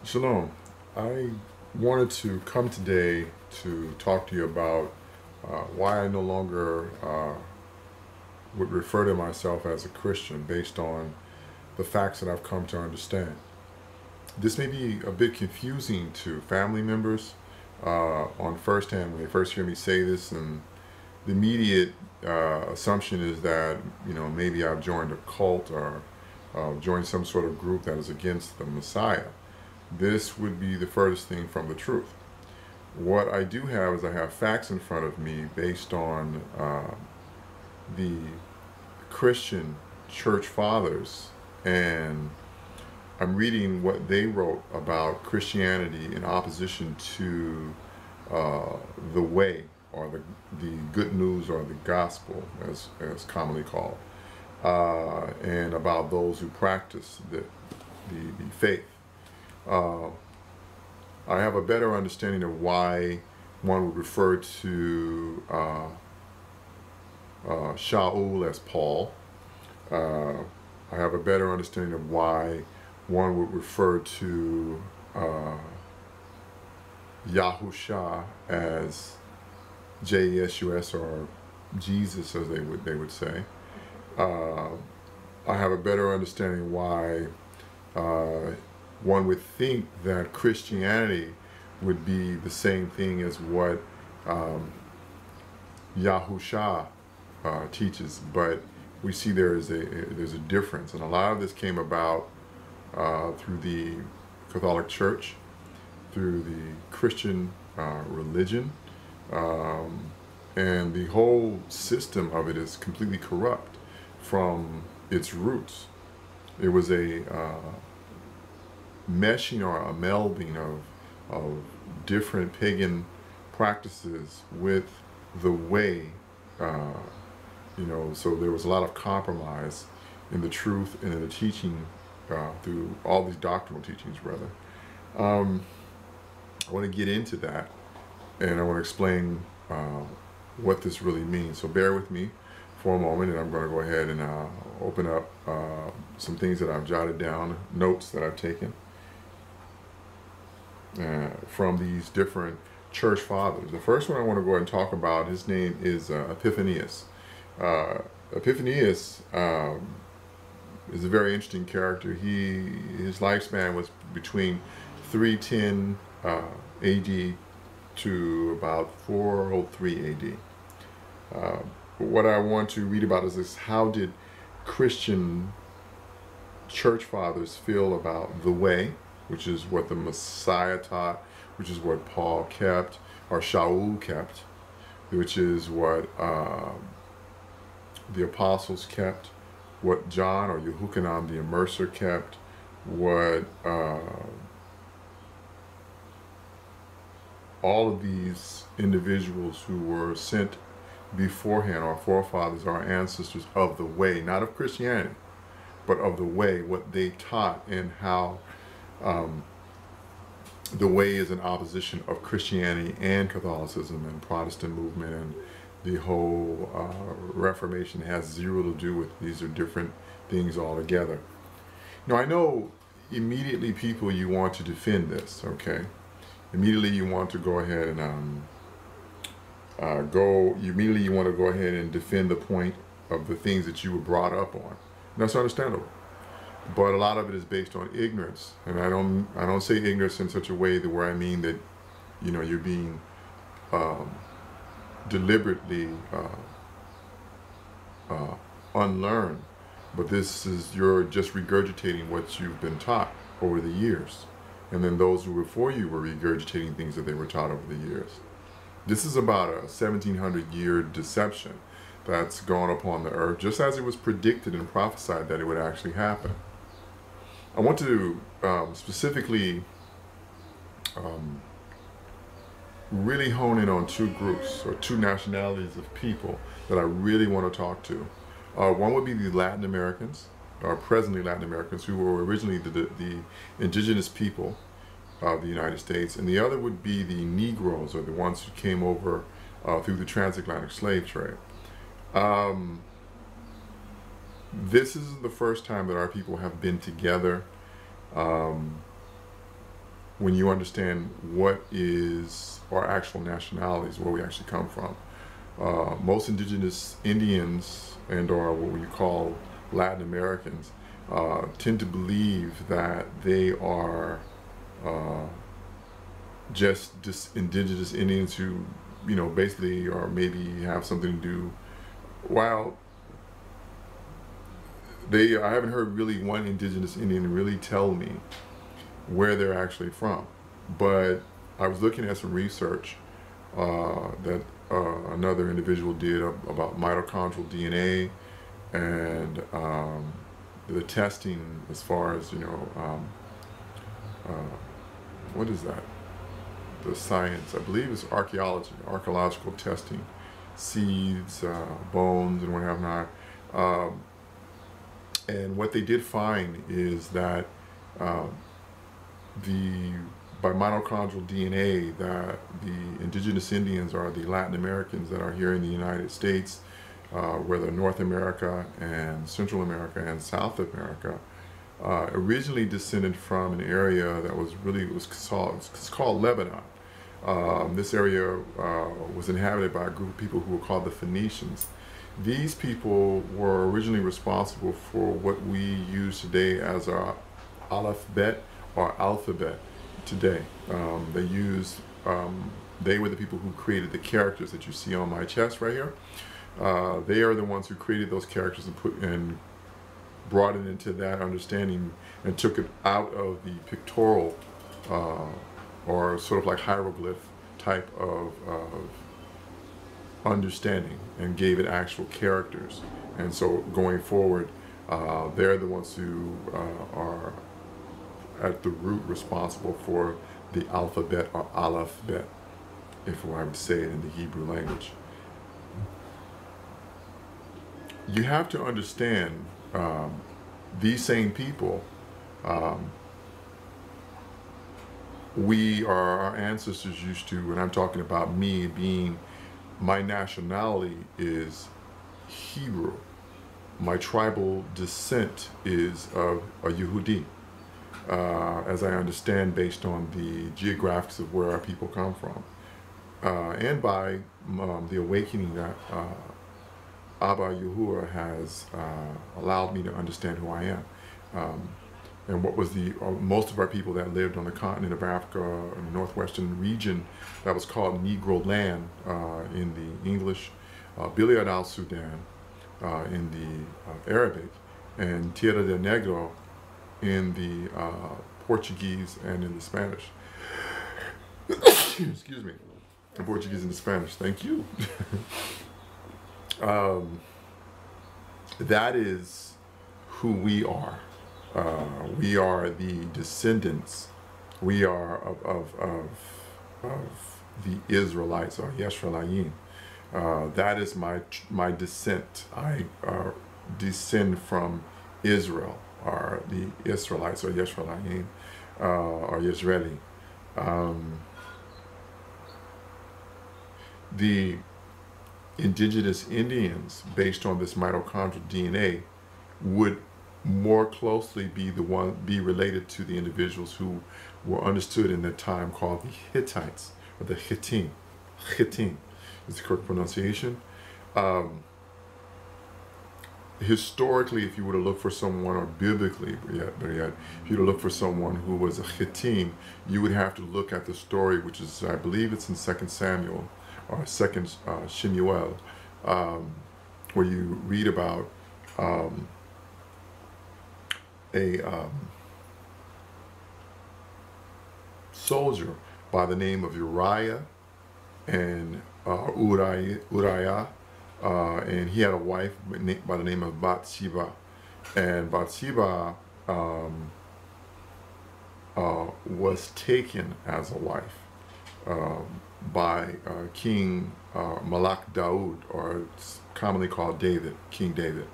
Shalom. I wanted to come today to talk to you about why I no longer would refer to myself as a Christian based on the facts that I've come to understand. This may be a bit confusing to family members on first hand when they first hear me say this, and the immediate assumption is that maybe I've joined a cult or joined some sort of group that is against the Messiah. This would be the furthest thing from the truth. What I do have is I have facts in front of me based on the Christian church fathers, and I'm reading what they wrote about Christianity in opposition to the way, or the good news, or the gospel, as commonly called, and about those who practice the faith. I have a better understanding of why one would refer to Shaul as Paul. I have a better understanding of why one would refer to Yahusha as JESUS, or Jesus, as they would say. I have a better understanding why one would think that Christianity would be the same thing as what Yahusha teaches, but we see there's a difference, and a lot of this came about through the Catholic Church, through the Christian religion, and the whole system of it is completely corrupt from its roots. It was a meshing or a melding of different pagan practices with the way, so there was a lot of compromise in the truth and in the teaching, through all these doctrinal teachings, rather. I want to get into that, and I want to explain what this really means. So bear with me for a moment, and I'm going to go ahead and open up some things that I've jotted down, notes that I've taken from these different church fathers. The first one I want to go ahead and talk about, his name is Epiphanius. Epiphanius is a very interesting character. His lifespan was between 310 AD to about 403 AD. What I want to read about is this: how did Christian church fathers feel about the way, which is what the Messiah taught, which is what Paul kept, or Shaul kept, which is what the apostles kept, what John or Yehukanan the Immerser kept, what all of these individuals who were sent beforehand, our forefathers, our ancestors of the way, not of Christianity, but of the way, what they taught, and how the way is in opposition of Christianity and Catholicism and Protestant movement, and the whole Reformation has zero to do with. These are different things altogether. Now, I know immediately people, you want to defend this, okay? Immediately you want to go ahead and immediately you want to go ahead and defend the point of the things that you were brought up on. And that's understandable. But a lot of it is based on ignorance, and I don't say ignorance in such a way that where I mean that you're being deliberately unlearned, but this is, you're just regurgitating what you've been taught over the years, and then those who were before you were regurgitating things that they were taught over the years. This is about a 1700-year deception that's gone upon the earth, just as it was predicted and prophesied that it would actually happen. I want to specifically really hone in on two groups, or two nationalities of people that I really want to talk to. One would be the Latin Americans, or presently Latin Americans, who were originally the indigenous people of the United States, and the other would be the Negroes, or the ones who came over through the transatlantic slave trade. This is the first time that our people have been together when you understand what is our actual nationalities, where we actually come from. Most indigenous Indians and or what we call Latin Americans tend to believe that they are just indigenous Indians who, you know, basically or maybe have something to do. While I haven't heard really one indigenous Indian really tell me where they're actually from. But I was looking at some research that another individual did about mitochondrial DNA and the testing as far as, you know, what is that? The science, I believe it's archaeology, archaeological testing, seeds, bones, and what have not. And what they did find is that by mitochondrial DNA, that the indigenous Indians are the Latin Americans that are here in the United States, whether North America and Central America and South America, originally descended from an area that was called Lebanon. This area was inhabited by a group of people who were called the Phoenicians. These people were originally responsible for what we use today as our alphabet or alphabet today. They were the people who created the characters that you see on my chest right here. They are the ones who created those characters and brought it into that understanding and took it out of the pictorial or sort of like hieroglyph type of understanding and gave it actual characters. And so going forward, they're the ones who are at the root responsible for the alphabet or aleph-bet, if I would say it in the Hebrew language. You have to understand these same people, our ancestors used to, and I'm talking about me being, my nationality is Hebrew. My tribal descent is of a Yehudi, as I understand based on the geographics of where our people come from. And by the awakening that Abba Yahuwah has allowed me to understand who I am. And what was most of our people that lived on the continent of Africa, in the northwestern region, that was called Negro Land in the English, Bilad al-Sudan in the Arabic, and Tierra del Negro in the Portuguese and in the Spanish. Excuse me. The Portuguese and the Spanish. Thank you. That is who we are. We are the descendants. We are of the Israelites or Yeshralayim. That is my descent. I descend from Israel, or the Israelites or Yeshralayim, or Yisraeli. The indigenous Indians, based on this mitochondrial DNA, would more closely be related to the individuals who were understood in that time called the Hittites, or the Hittim. Hittim is the correct pronunciation. Historically, if you were to look for someone, or biblically, if you were to look for someone who was a Hittim, you would have to look at the story, which is, I believe it's in 2 Samuel, or 2 Shemuel, where you read about a soldier by the name of Uriah and Uriah, and he had a wife by the name of Bathsheba, and Bathsheba was taken as a wife by King Malak Daud, or it's commonly called David, King David.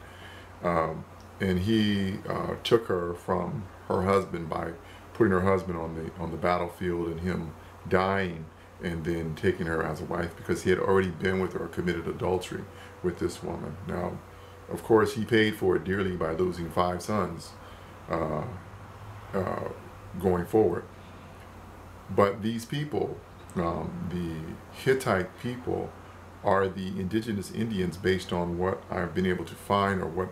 And he took her from her husband by putting her husband on the battlefield and him dying, and then taking her as a wife because he had already been with her, committed adultery with this woman. Now, of course, he paid for it dearly by losing 5 sons going forward. But these people, the Hittite people, are the indigenous Indians based on what I've been able to find or what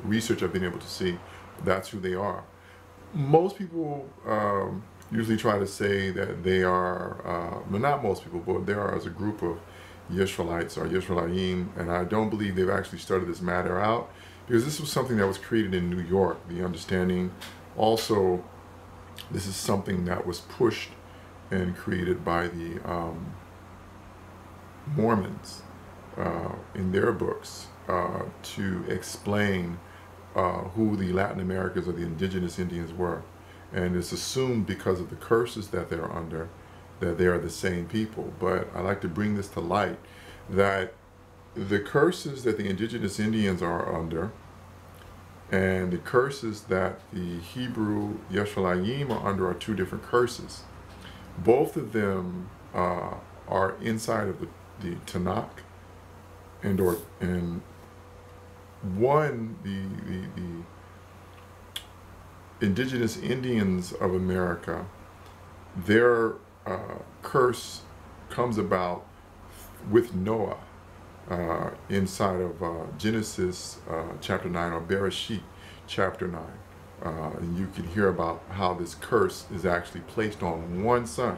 research I've been able to see. That's who they are. Most people usually try to say that they are, well, not most people, but they are as a group of Yisraelites or Yisraelim, and I don't believe they've actually started this matter out, because this was something that was created in New York, the understanding. Also, this is something that was pushed and created by the Mormons in their books to explain who the Latin Americans or the indigenous Indians were. And it's assumed because of the curses that they're under that they are the same people. But I like to bring this to light, that the curses that the indigenous Indians are under and the curses that the Hebrew Yisraelim are under are two different curses. Both of them are inside of the Tanakh, and one, the indigenous Indians of America, their curse comes about with Noah inside of Genesis chapter 9, or Bereshit chapter 9. And you can hear about how this curse is actually placed on one son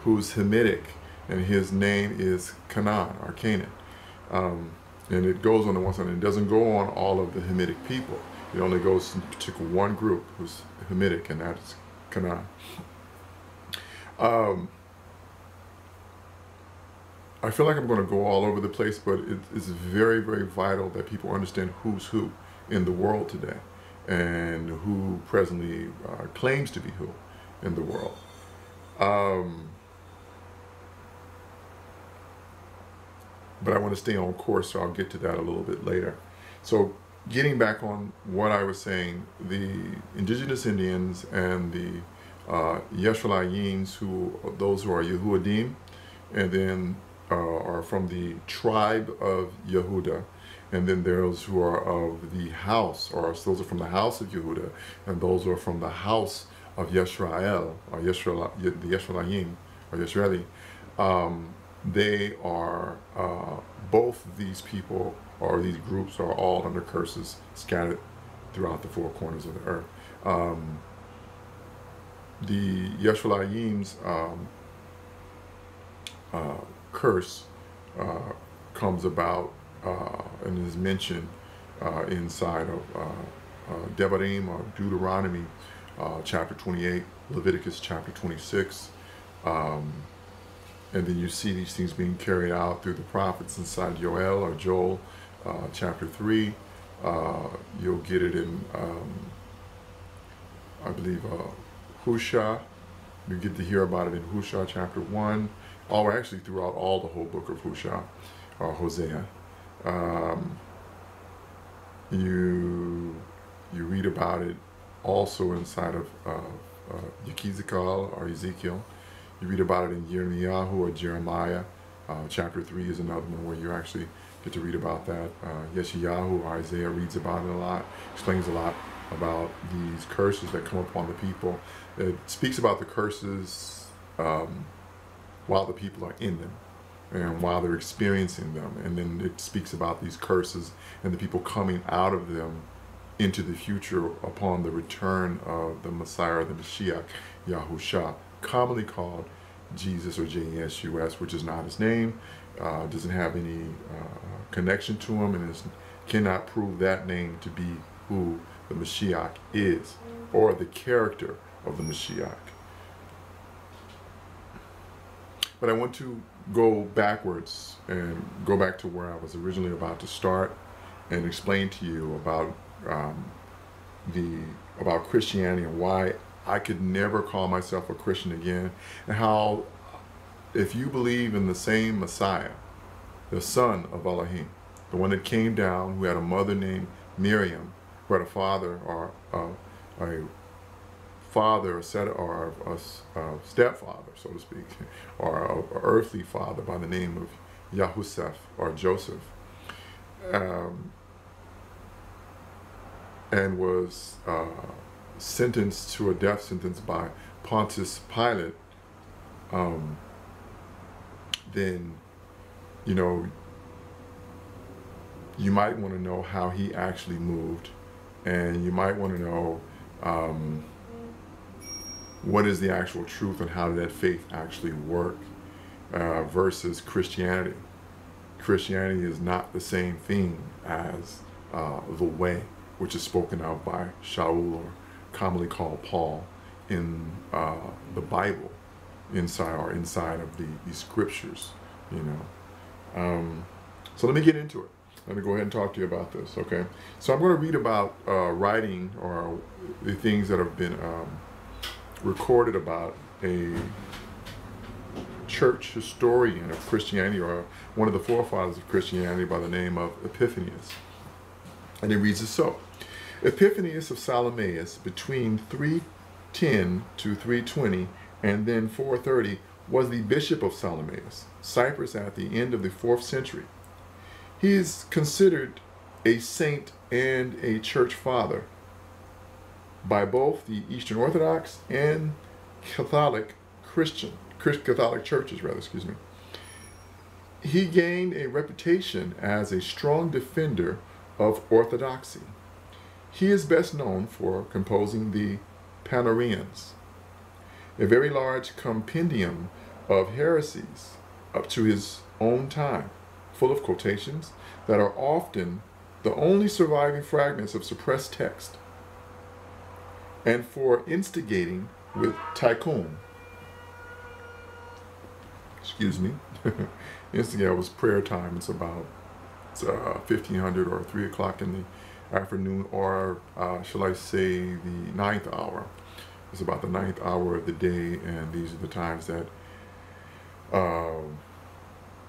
who's Hamitic, and his name is Canaan or Canaan. And it goes on to one son. It doesn't go on all of the Hamitic people. It only goes to particular one group who's Hamitic, and that's Canaan. I feel like I'm going to go all over the place, but it's very, very vital that people understand who's who in the world today, and who presently claims to be who in the world. But I want to stay on course, so I'll get to that a little bit later. So getting back on what I was saying, the indigenous Indians and the Yisraelims, those who are Yehudim, and then are from the tribe of Yehuda, and then those who are of the house, or those are from the house of Yehuda, and those are from the house of Yisrael, or the Yisraelim, or Yisraeli. They are, both these people, or these groups, are all under curses scattered throughout the four corners of the earth. The Yisraelim's curse comes about and is mentioned inside of Devarim, or Deuteronomy chapter 28, Leviticus chapter 26. And then you see these things being carried out through the prophets inside Joel, or Joel chapter 3. You'll get it in, I believe, Husha. You get to hear about it in Husha chapter 1. Or actually throughout all the whole book of Husha, or Hosea. You read about it also inside of Yechezkel, or Ezekiel. You read about it in Yirmiyahu, or Jeremiah. Chapter 3 is another one where you actually get to read about that. Yeshayahu, or Isaiah, reads about it a lot, explains a lot about these curses that come upon the people. It speaks about the curses while the people are in them, and while they're experiencing them. And then it speaks about these curses and the people coming out of them into the future upon the return of the Messiah, or the Mashiach, Yahusha, commonly called Jesus, or JESUS, which is not his name, doesn't have any connection to him, and cannot prove that name to be who the Mashiach is, or the character of the Mashiach. But I want to go backwards and go back to where I was originally about to start, and explain to you about about Christianity, and why I could never call myself a Christian again, and how, if you believe in the same Messiah, the son of Elohim, the one that came down, who had a mother named Miriam, who had a father, or a stepfather, so to speak, or an earthly father by the name of Yahusef, or Joseph, and was sentenced to a death sentence by Pontius Pilate then, you know, you might want to know how he actually moved, and you might want to know what is the actual truth and how did that faith actually work versus Christianity. Christianity is not the same thing as the way, which is spoken of by Shaul, or commonly called Paul, in the Bible, inside of the scriptures, you know. So let me get into it. Let me go ahead and talk to you about this, okay? So I'm going to read about writing, or the things that have been recorded about a church historian of Christianity, or one of the forefathers of Christianity, by the name of Epiphanius. And it reads as so. Epiphanius of Salamis, between 310 to 320 and then 430, was the bishop of Salamis, Cyprus, at the end of the 4th century. He is considered a saint and a church father by both the Eastern Orthodox and Catholic Catholic churches, excuse me. He gained a reputation as a strong defender of orthodoxy. He is best known for composing the Panoramiums, a very large compendium of heresies up to his own time, full of quotations that are often the only surviving fragments of suppressed text, and for instigating with tikkun. Excuse me. Instigating was prayer time. It's about 1500 or 3 o'clock in the afternoon, or shall I say the 9th hour. It's about the 9th hour of the day, and these are the times that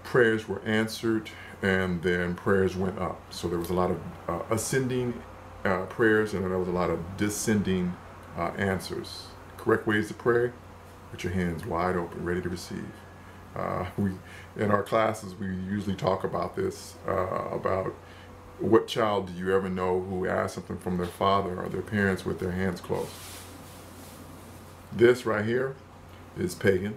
prayers were answered, and then prayers went up. So there was a lot of ascending prayers, and there was a lot of descending answers. Correct ways to pray: with your hands wide open, ready to receive. In our classes, we usually talk about this, about what child do you ever know who asked something from their father or their parents with their hands closed. This right here is pagan,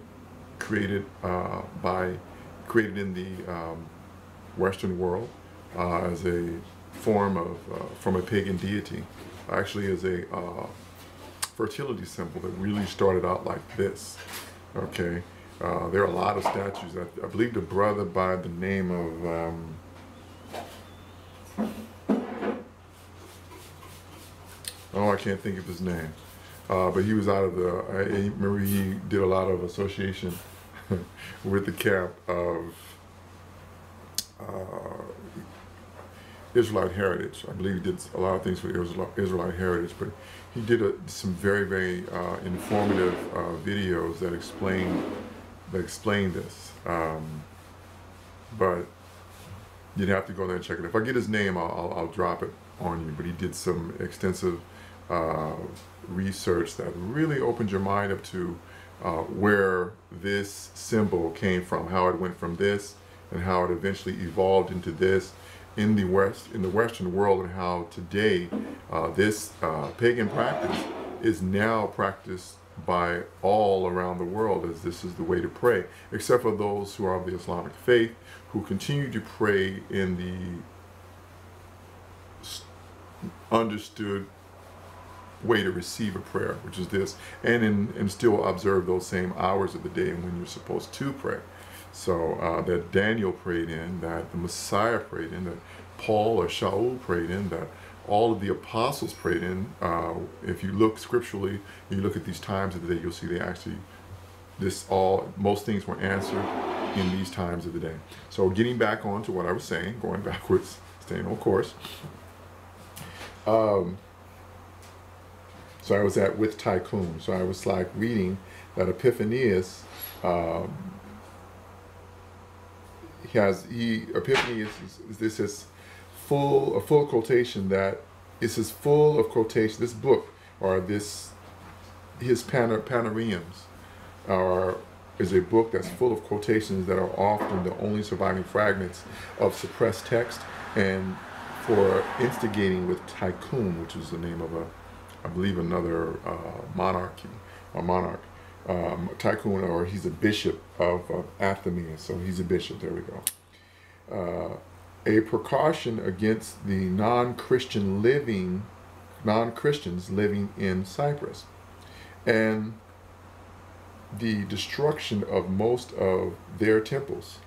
created in the Western world as a form of, from a pagan deity. Actually is a fertility symbol that really started out like this, okay? There are a lot of statues. I believe the brother by the name of, oh, I can't think of his name. But he was out of the, I remember he did a lot of association with the camp of Israelite heritage. I believe he did a lot of things for Israelite heritage, but he did some very, very informative videos that explain this. But you'd have to go there and check it. If I get his name, I'll drop it on you. But he did some extensive research that really opened your mind up to where this symbol came from, how it went from this, and how it eventually evolved into this in the Western world, and how today this pagan practice is now practiced by all around the world, as this is the way to pray, except for those who are of the Islamic faith, who continue to pray in the understood way to receive a prayer, which is this, and still observe those same hours of the day when you're supposed to pray. So that Daniel prayed in, that the Messiah prayed in, that Paul or Shaul prayed in, that all of the apostles prayed in. If you look scripturally, you look at these times of the day, you'll see they actually, most things were answered in these times of the day. So getting back on to what I was saying, going backwards, staying on course. So I was with Tycoon. So I was like reading that Epiphanius, Epiphanius is a full quotation that is full of quotation. This book, or his Panoramiums, is a book that's full of quotations that are often the only surviving fragments of suppressed text, and for instigating with Tycoon, which is the name of I believe another monarch. tycoon, or he's a bishop of Athenia, so he's a bishop, there we go. A precaution against the non-Christians living in Cyprus, and the destruction of most of their temples.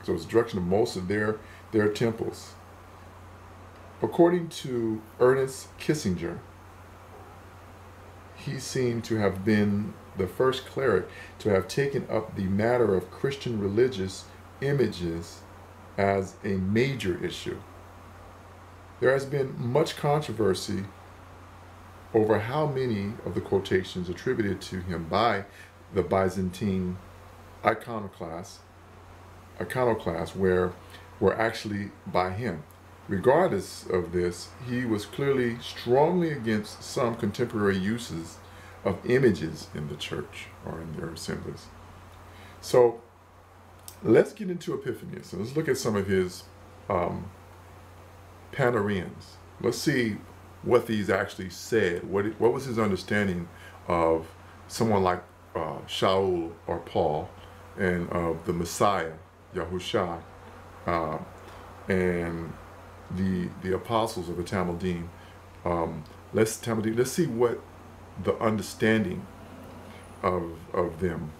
So it's destruction of most of their temples. According to Ernest Kissinger, he seemed to have been the first cleric to have taken up the matter of Christian religious images as a major issue. There has been much controversy over how many of the quotations attributed to him by the Byzantine iconoclasts were actually by him. Regardless of this, he was clearly strongly against some contemporary uses of images in the church or in their assemblies. So let's get into Epiphanius, and let's look at some of his Panareans. Let's see what these actually said. What was his understanding of someone like Shaul or Paul, and of the Messiah, Yahusha, and the apostles of the Talmudim. Let's see what the understanding of them.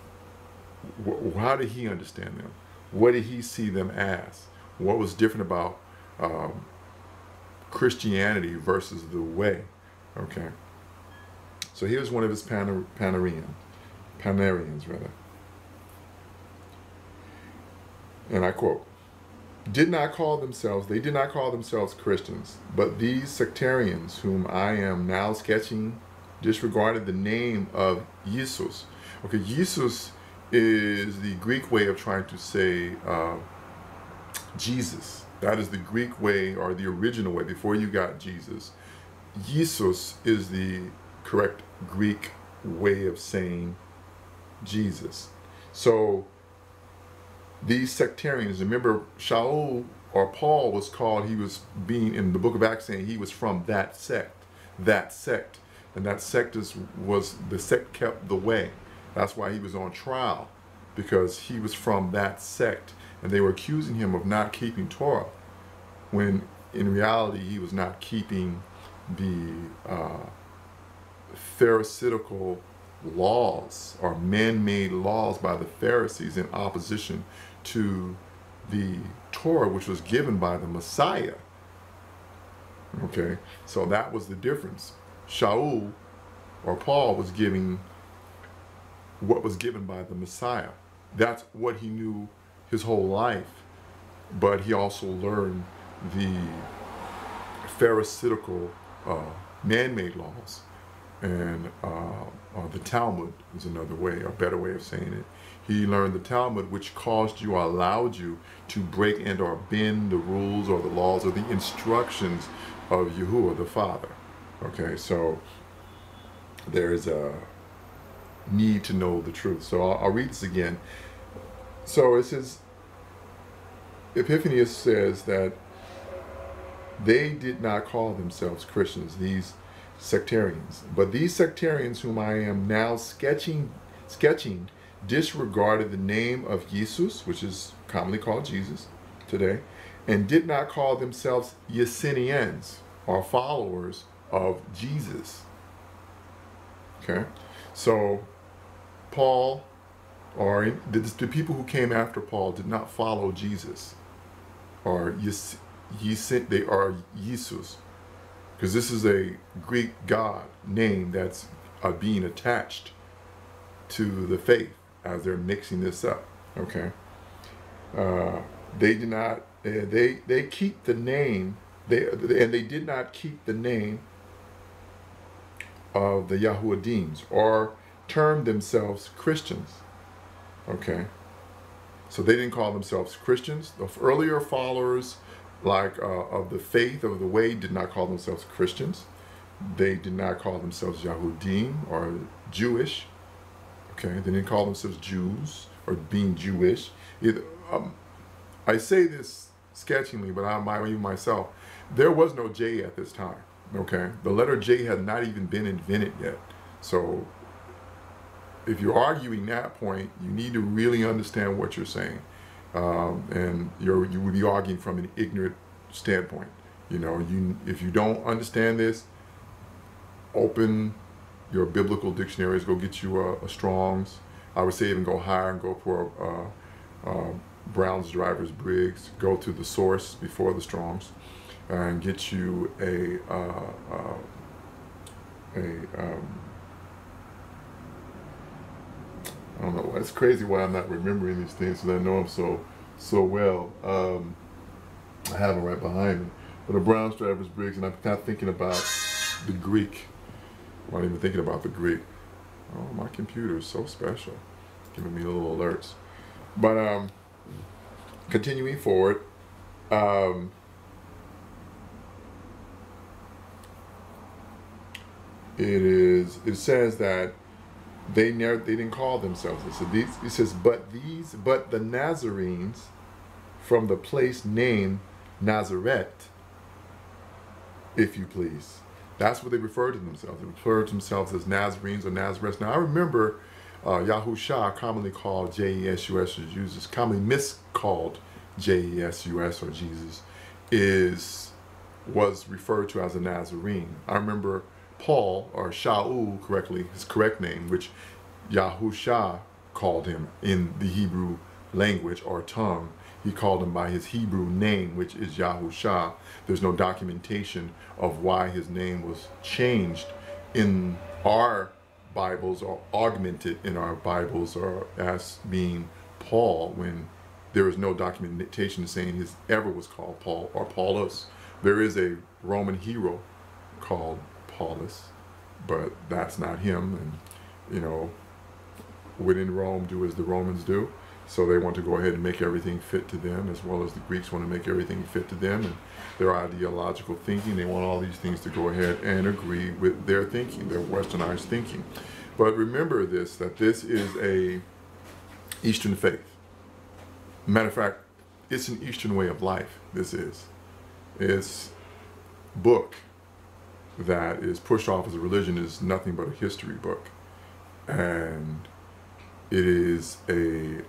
How did he understand them? What did he see them as? What was different about Christianity versus the way? Okay. So here's one of his Panareans, rather. And I quote, they did not call themselves Christians, but these sectarians whom I am now sketching disregarded the name of Jesus. Okay, Jesus is the Greek way of trying to say Jesus. That is the Greek way, or the original way, before you got Jesus. Jesus is the correct Greek way of saying Jesus. So these sectarians, remember Shaul or Paul was called, he was being in the book of Acts saying he was from that sect. And that sect was the sect kept the way. That's why he was on trial, because he was from that sect, and they were accusing him of not keeping Torah, when in reality he was not keeping the Pharisaical laws, or man-made laws by the Pharisees, in opposition to the Torah, which was given by the Messiah. Okay, so that was the difference. Shaul or Paul was giving what was given by the Messiah. That's what he knew his whole life, but he also learned the Pharisaical man-made laws, and the Talmud is another way, a better way of saying it. He learned the Talmud, which caused you or allowed you to break and or bend the rules or the laws or the instructions of Yahuwah the Father. Okay, so there's a need to know the truth. So I'll read this again. So it says, Epiphanius says that they did not call themselves Christians, these sectarians, but these sectarians whom I am now sketching disregarded the name of Jesus, which is commonly called Jesus today, and did not call themselves Yesenians, or followers of Jesus. Okay, so Paul, or the people who came after Paul, did not follow Jesus, or they are Jesus, because this is a Greek god name that's being attached to the faith as they're mixing this up. Okay, they did not. They keep the name. They did not keep the name of the Yahudims, or term themselves Christians. Okay, so they didn't call themselves Christians. The earlier followers, like of the faith, of the way, did not call themselves Christians. They did not call themselves Yahudim or Jewish. Okay, they didn't call themselves Jews or being Jewish. I say this sketchingly, but even myself, there was no J at this time. Okay, the letter J had not even been invented yet. So if you're arguing that point, you need to really understand what you're saying, and you would be arguing from an ignorant standpoint. You know, if you don't understand this, open your biblical dictionaries. Go get you a Strong's. I would say even go higher and go for Brown's Drivers Briggs. Go to the source before the Strong's, and get you I don't know. It's crazy why I'm not remembering these things, because I know them so well. I have them right behind me. But a Brown's Drivers Briggs, and I'm not thinking about the Greek. I'm not even thinking about the Greek. Oh, my computer is so special, giving me little alerts. But continuing forward, it says that they didn't call themselves this. It says, but the Nazarenes from the place named Nazareth, if you please. That's what they refer to themselves. They refer to themselves as Nazarenes or Nazarenes. Now I remember Yahusha, commonly called J-E-S-U-S or Jesus, commonly miscalled J-E-S-U-S or Jesus, was referred to as a Nazarene. I remember Paul, or Shaul correctly, his correct name, which Yahusha called him in the Hebrew language or tongue. He called him by his Hebrew name, which is Yahusha. There's no documentation of why his name was changed in our Bibles or augmented in our Bibles or as being Paul, when there is no documentation saying his ever was called Paul or Paulus. There is a Roman hero called Paulus, but that's not him. And you know, when in Rome, do as the Romans do. So they want to go ahead and make everything fit to them, as well as the Greeks want to make everything fit to them, and their ideological thinking. They want all these things to go ahead and agree with their thinking, their westernized thinking. But remember this, that this is a Eastern faith. Matter of fact, it's an Eastern way of life. This is. It's book that is pushed off as a religion is nothing but a history book. And it is a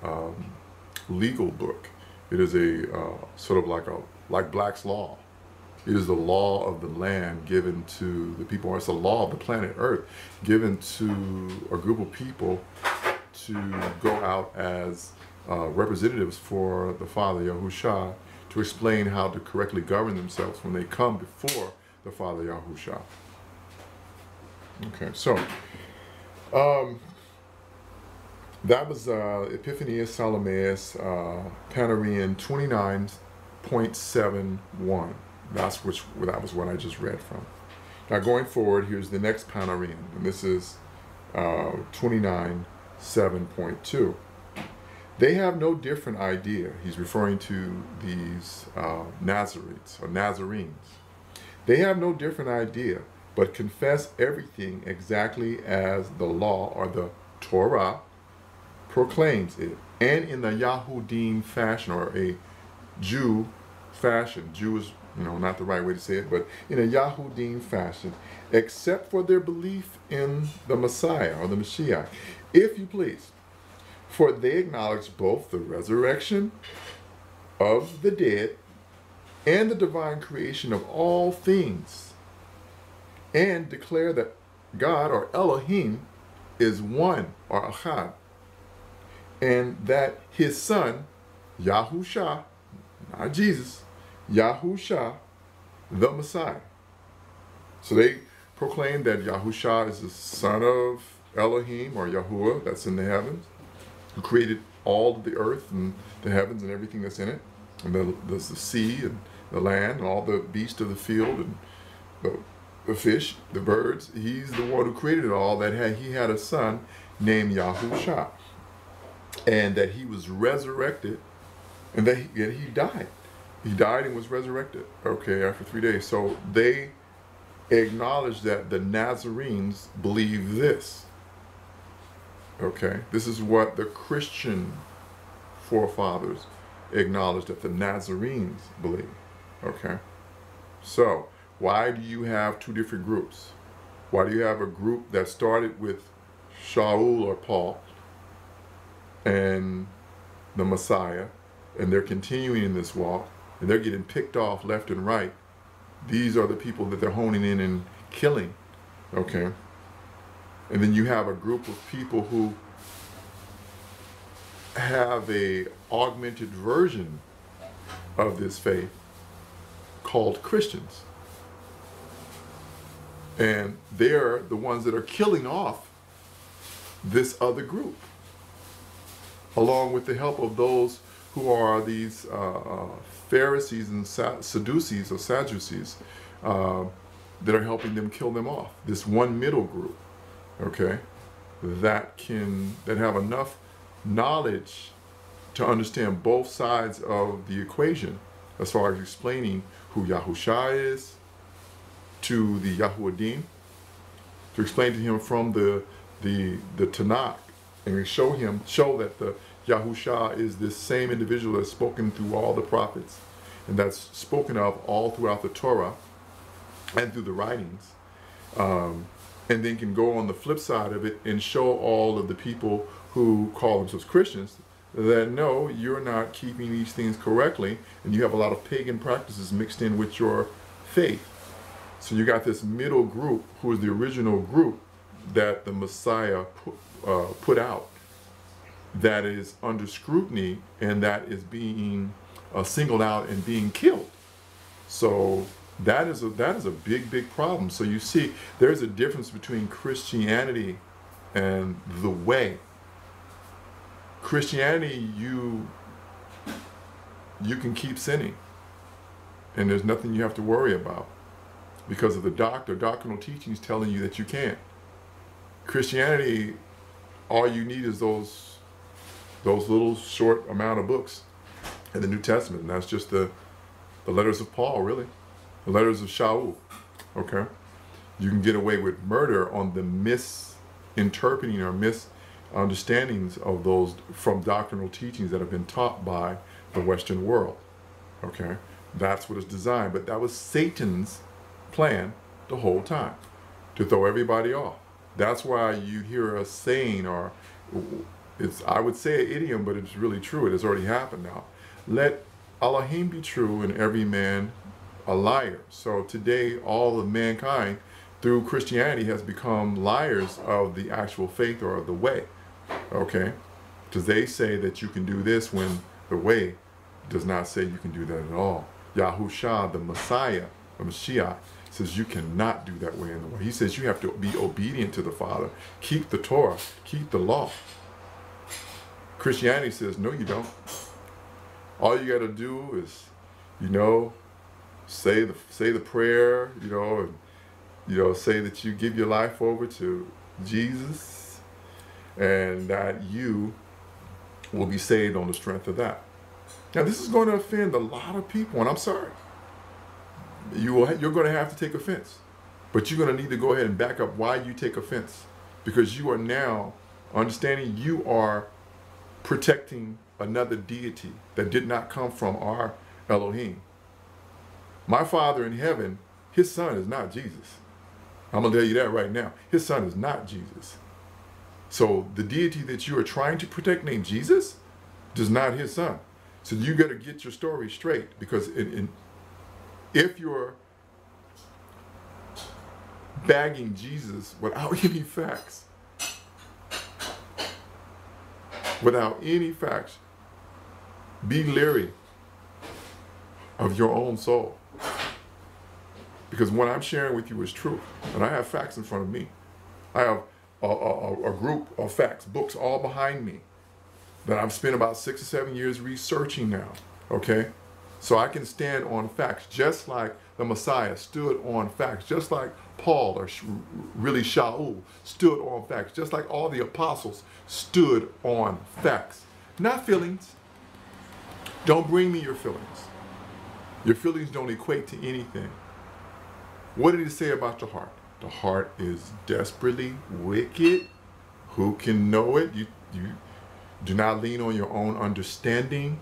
legal book. It is a sort of like Black's Law. It is the law of the land given to the people. It's the law of the planet Earth given to a group of people to go out as representatives for the Father Yahusha, to explain how to correctly govern themselves when they come before the Father Yahusha. Okay, so that was Epiphanius Ptolemaeus Panarean 29.71. That was what I just read from. Now going forward, here's the next Panarean, and this is 29.7.2. They have no different idea. He's referring to these Nazarenes or Nazarenes. They have no different idea, but confess everything exactly as the law or the Torah proclaims it, and in the Yahudim fashion, or a Jew fashion. Jew is, not the right way to say it, but in a Yahudim fashion, except for their belief in the Messiah or the Mashiach, if you please. For they acknowledge both the resurrection of the dead and the divine creation of all things, and declare that God, or Elohim, is one, or Echad, and that his son, Yahusha, not Jesus, Yahusha, the Messiah. So they proclaim that Yahusha is the son of Elohim, or Yahuwah, that's in the heavens, who created all of the earth and the heavens and everything that's in it, and there's the sea and the land and all the beasts of the field and the fish, the birds. He's the one who created it all. He had a son named Yahusha, and that he was resurrected, and that he died. He died and was resurrected, okay, after 3 days. So they acknowledge that the Nazarenes believe this. Okay, this is what the Christian forefathers acknowledged that the Nazarenes believe. Okay, so why do you have two different groups? Why do you have a group that started with Shaul or Paul and the Messiah, and they're continuing in this walk, and they're getting picked off left and right. These are the people that they're honing in and killing, okay? And then you have a group of people who have a augmented version of this faith called Christians. And they're the ones that are killing off this other group, along with the help of those who are these Pharisees and Sadducees or Sadducees that are helping them kill them off. This one middle group, okay, that have enough knowledge to understand both sides of the equation as far as explaining who Yahusha is to the Yahudim, to explain to him from the Tanakh, and show that the Yahusha is this same individual that's spoken through all the prophets, and that's spoken of all throughout the Torah and through the writings, and then can go on the flip side of it and show all of the people who call themselves Christians that no, you're not keeping these things correctly, and you have a lot of pagan practices mixed in with your faith. So you got this middle group who is the original group that the Messiah put out, that is under scrutiny and that is being singled out and being killed. So that is a big problem. So you see, there's a difference between Christianity and the way. Christianity, you can keep sinning, and there's nothing you have to worry about because of the doctrinal teachings telling you that you can't. Christianity, all you need is those little short amount of books in the New Testament, and that's just the letters of Paul, really, the letters of Shaul. Okay, you can get away with murder on the misinterpreting or misunderstandings of those from doctrinal teachings that have been taught by the Western world. Okay, that's what it's designed, but that was Satan's plan the whole time, to throw everybody off. That's why you hear us saying, or I would say an idiom, but it's really true. It has already happened now. Let Elohim be true and every man a liar. So today, all of mankind through Christianity has become liars of the actual faith or of the way. Okay? Because they say that you can do this when the way does not say you can do that at all. Yahusha, the Messiah, the Mashiach, says you cannot do that way in the way. He says you have to be obedient to the Father, keep the Torah, keep the law. Christianity says, no, you don't. All you got to do is, say the prayer, and, say that you give your life over to Jesus, and that you will be saved on the strength of that. Now, this is going to offend a lot of people, and I'm sorry. You're going to have to take offense, but you're going to need to go ahead and back up why you take offense, because you are now understanding you are protecting another deity that did not come from our Elohim. My Father in heaven, his son is not Jesus. I'm going to tell you that right now. His son is not Jesus. So the deity that you are trying to protect named Jesus is not his son. So you got to get your story straight, because if you're bagging Jesus without any facts, be leery of your own soul. Because what I'm sharing with you is truth, and I have facts in front of me. I have a group of facts, books all behind me that I've spent about 6 or 7 years researching now, okay? So I can stand on facts, just like the Messiah stood on facts, just like Paul, or really Shaul, stood on facts, just like all the apostles stood on facts. Not feelings. Don't bring me your feelings. Your feelings don't equate to anything. What did he say about the heart? The heart is desperately wicked. Who can know it? You do not lean on your own understanding,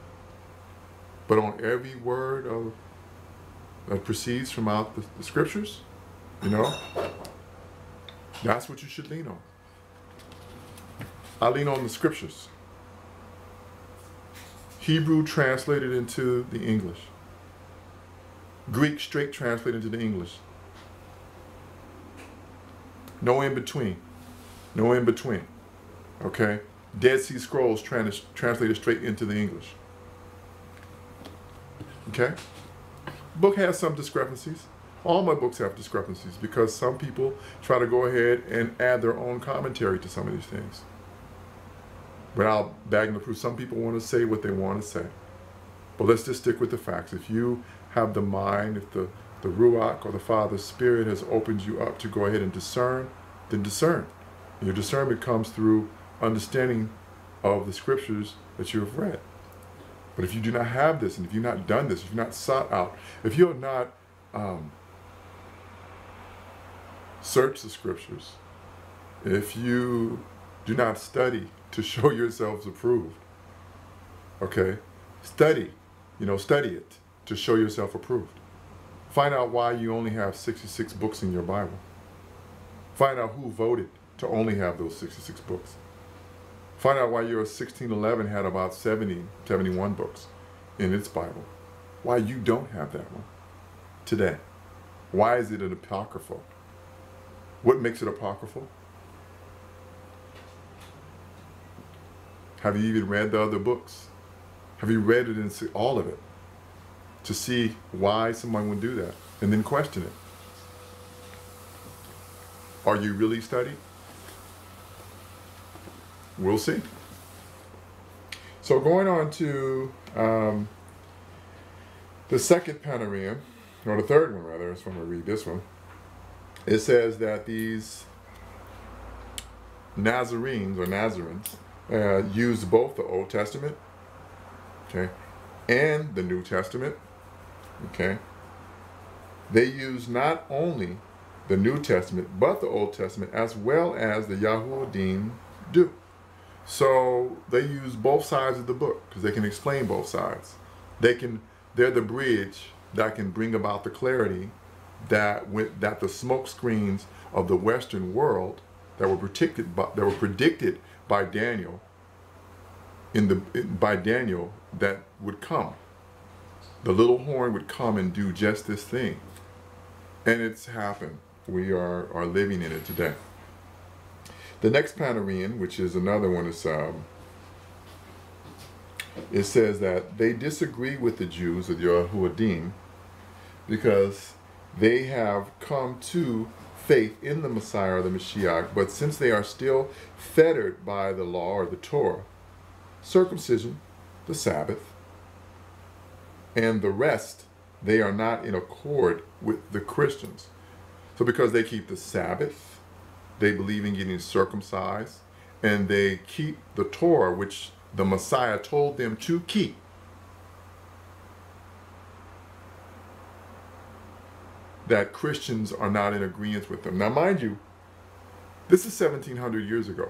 but on every word that proceeds from out the scriptures. That's what you should lean on. I lean on the scriptures. Hebrew translated into the English. Greek straight translated into the English. No in between. No in between. Okay? Dead Sea Scrolls translated straight into the English. Okay? Book has some discrepancies. All my books have discrepancies because some people try to go ahead and add their own commentary to some of these things. Without bagging the proof, some people want to say what they want to say. But let's just stick with the facts. If you have the mind, if the Ruach or the Father's Spirit has opened you up to go ahead and discern, then discern. Your discernment comes through understanding of the scriptures that you have read. But if you do not have this, and if you've not done this, if you've not sought out, if you have not searched the scriptures, if you do not study to show yourselves approved, okay, study it to show yourself approved. Find out why you only have 66 books in your Bible. Find out who voted to only have those 66 books. Find out why your 1611 had about 71 books in its Bible. Why you don't have that one today. Why is it an apocryphal? What makes it apocryphal? Have you even read the other books? Have you read it and see all of it to see why someone would do that and then question it? Are you really studied? We'll see. So going on to the second panorama, or the third one rather, if I'm going to read this one. It says that these Nazarenes or Nazarenes used both the Old Testament, okay, and the New Testament, okay. They used not only the New Testament, but the Old Testament, as well as the Yahudim do. So they use both sides of the book because they can explain both sides. They're the bridge that can bring about the clarity that the smoke screens of the Western world that were predicted by Daniel that would come. The little horn would come and do just this thing, and it's happened. We are living in it today. The next panorama, which is another one, is it says that they disagree with the Jews of Yahudim because they have come to faith in the Messiah or the Mashiach, but since they are still fettered by the law or the Torah, circumcision, the Sabbath, and the rest, they are not in accord with the Christians. So because they keep the Sabbath, they believe in getting circumcised, and they keep the Torah, which the Messiah told them to keep. That Christians are not in agreement with them. Now, mind you, this is 1700 years ago.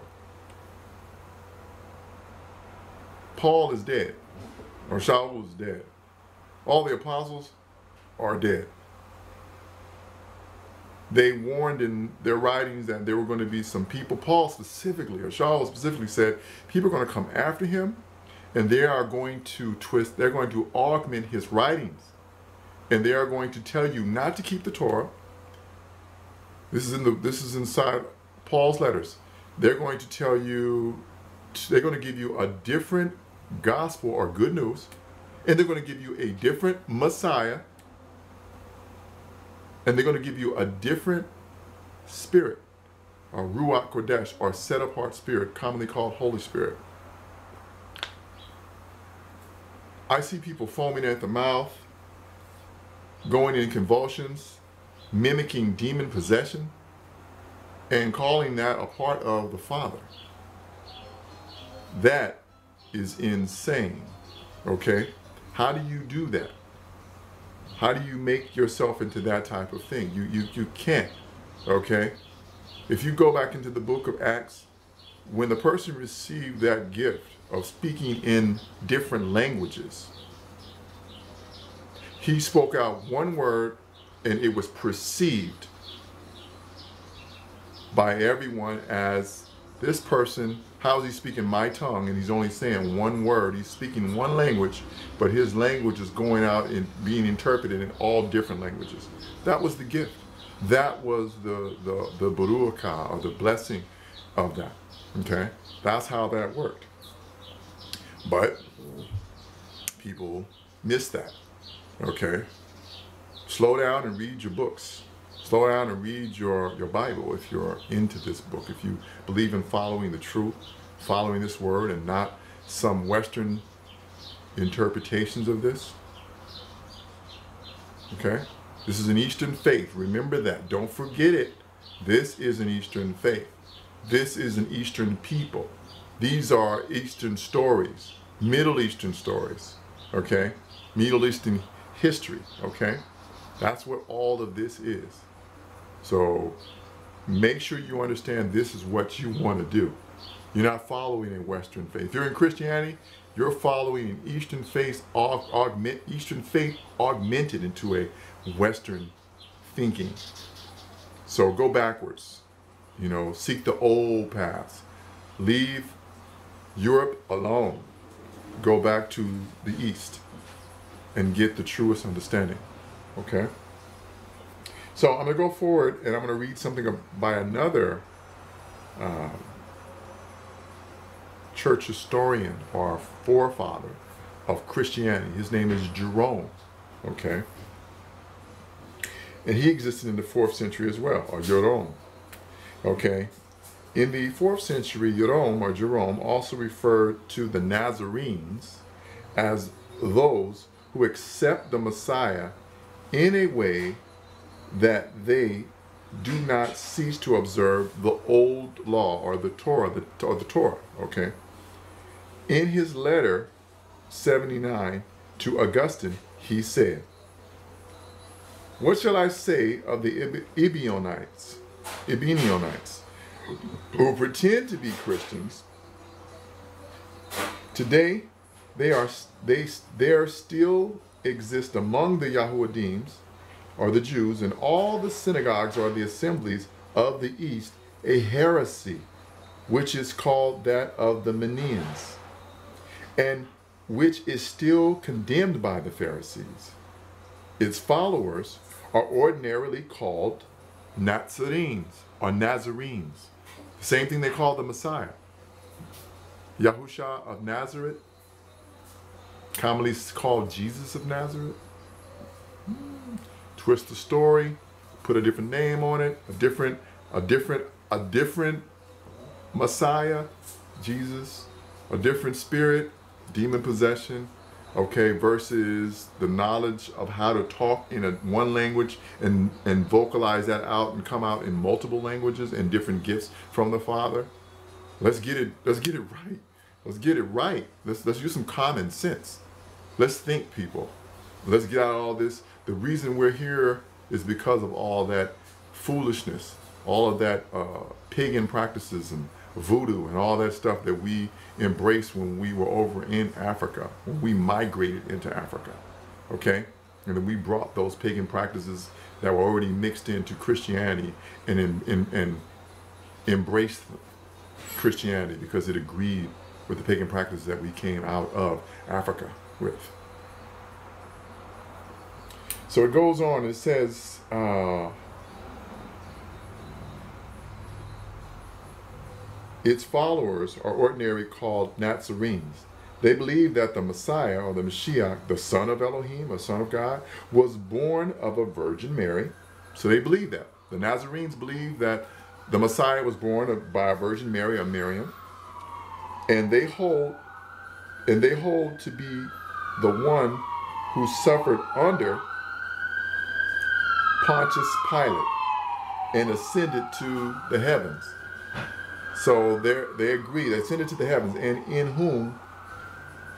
Paul is dead, or Shaul is dead. All the apostles are dead. They warned in their writings that there were going to be some people, Paul specifically, or Shaul specifically said, people are going to come after him, and they are going to they're going to augment his writings. And they are going to tell you not to keep the Torah. This is inside Paul's letters. They're going to tell you, they're going to give you a different gospel or good news, and they're going to give you a different Messiah, and they're going to give you a different spirit, or Ruach Kodesh, or set apart spirit, commonly called Holy Spirit. I see people foaming at the mouth, going in convulsions, mimicking demon possession, and calling that a part of the Father. That is insane, okay? How do you do that? How do you make yourself into that type of thing? You can't, okay? If you go back into the book of Acts, when the person received that gift of speaking in different languages, he spoke out one word and it was perceived by everyone as this person, how is he speaking my tongue and he's only saying one word? He's speaking one language, but his language is going out and being interpreted in all different languages. That was the gift. That was the baruch, or the blessing of that. Okay? That's how that worked. But people miss that. Okay? Slow down and read your books. Slow down and read your Bible if you're into this book. If you believe in following the truth, following this word, and not some Western interpretations of this. Okay? This is an Eastern faith. Remember that. Don't forget it. This is an Eastern faith. This is an Eastern people. These are Eastern stories. Middle Eastern stories. Okay? Middle Eastern history. Okay? That's what all of this is. So make sure you understand this is what you want to do. You're not following a Western faith. If you're in Christianity, you're following an Eastern faith, Eastern faith augmented into a Western thinking. So go backwards. You know, seek the old paths. Leave Europe alone. Go back to the East and get the truest understanding. Okay? So I'm going to go forward and I'm going to read something by another church historian or forefather of Christianity. His name is Jerome. Okay? And he existed in the 4th century as well, or Jerome. Okay? In the 4th century, Jerome also referred to the Nazarenes as those who accept the Messiah in a way that they do not cease to observe the old law or the Torah, okay? In his letter 79 to Augustine, he said, "What shall I say of the Ebionites, who pretend to be Christians? Today, there still exist among the Yahudims, or the Jews, in all the synagogues or the assemblies of the East, a heresy, which is called that of the Manians, and which is still condemned by the Pharisees. Its followers are ordinarily called Nazarenes, or Nazarenes. The same thing they call the Messiah. Yahusha of Nazareth, commonly called Jesus of Nazareth. Twist the story, put a different name on it, a different Messiah, Jesus, a different spirit, demon possession, okay, versus the knowledge of how to talk in one language and vocalize that out and come out in multiple languages and different gifts from the Father. Let's get it right. Let's get it right. Let's use some common sense. Let's think, people. Let's get out of all this. The reason we're here is because of all that foolishness, all of that pagan practices and voodoo and all that stuff that we embraced when we were over in Africa, when we migrated into Africa, okay? And then we brought those pagan practices that were already mixed into Christianity and embraced Christianity because it agreed with the pagan practices that we came out of Africa with. So it goes on, it says, its followers are ordinarily called Nazarenes. They believe that the Messiah, or the Mashiach, the son of Elohim, or son of God, was born of a Virgin Mary. So they believe that. The Nazarenes believe that the Messiah was born by a Virgin Mary, or Miriam. And they hold to be the one who suffered under Pontius Pilate and ascended to the heavens. So they agree, they ascended to the heavens, and in whom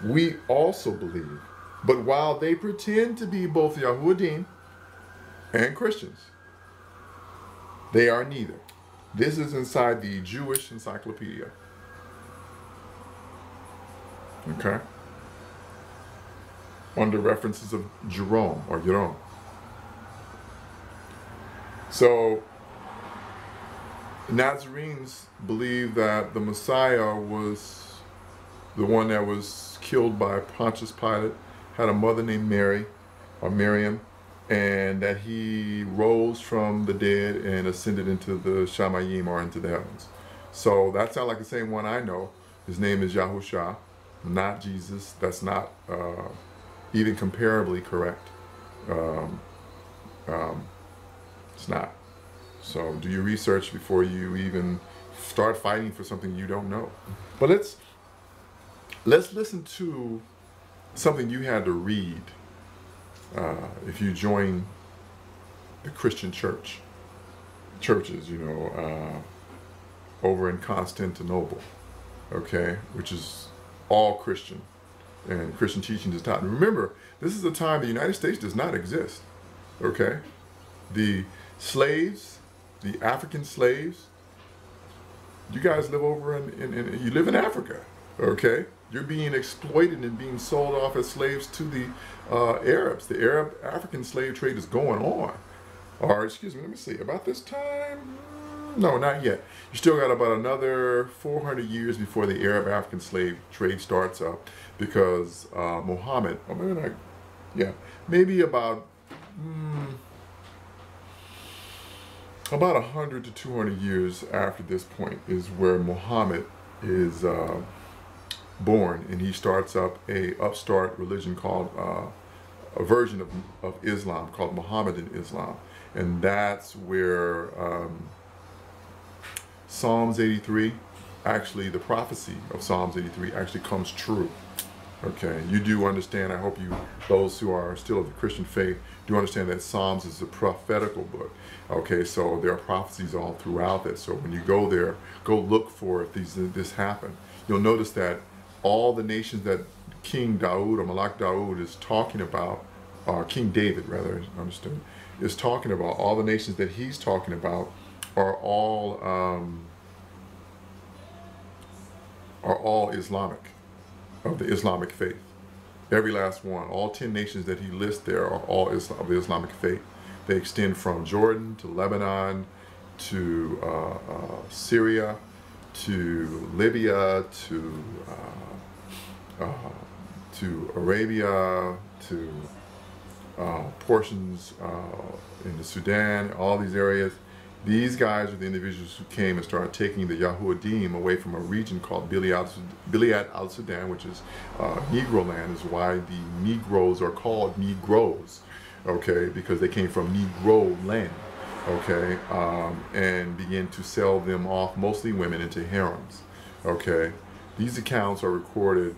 we also believe. But while they pretend to be both Yahudim and Christians, they are neither. This is inside the Jewish Encyclopedia. Okay? Under references of Jerome, or Jerome. So Nazarenes believed that the Messiah was the one that was killed by Pontius Pilate, had a mother named Mary, or Miriam, and that he rose from the dead and ascended into the Shamayim, or into the heavens. So that sounds like the same one I know. His name is Yahusha, not Jesus. That's not even comparably correct. It's not. So do your research before you even start fighting for something you don't know. But let's listen to something you had to read if you join the Christian churches, you know, over in Constantinople, okay, which is all Christian, and Christian teaching is taught. And remember, this is a time the United States does not exist, okay? The slaves, the African slaves, you guys live over you live in Africa, okay? You're being exploited and being sold off as slaves to the Arabs. The Arab-African slave trade is going on. Or, excuse me, let me see, about this time? No, not yet. You still got about another 400 years before the Arab-African slave trade starts up, because Muhammad, or maybe not, yeah, maybe about 100 to 200 years after this point is where Muhammad is born, and he starts up a upstart religion called, a version of Islam called Mohammedan Islam. And that's where Psalms 83, actually the prophecy of Psalms 83 actually comes true. Okay, you do understand, I hope those who are still of the Christian faith, do understand that Psalms is a prophetical book. Okay, so there are prophecies all throughout that. So when you go there, go look for if this happened. You'll notice that all the nations that King Dawood, or Malak Dawood, is talking about, King David rather, understood, is talking about, all the nations that he's talking about are all Islamic, of the Islamic faith. Every last one, all 10 nations that he lists there are all of the Islamic faith. They extend from Jordan to Lebanon to Syria to Libya to Arabia to portions in the Sudan, all these areas. These guys are the individuals who came and started taking the Yahudim away from a region called Bilayat al-Sudan, which is Negro land, is why the Negroes are called Negroes, okay, because they came from Negro land, okay, and began to sell them off, mostly women, into harems, okay. These accounts are recorded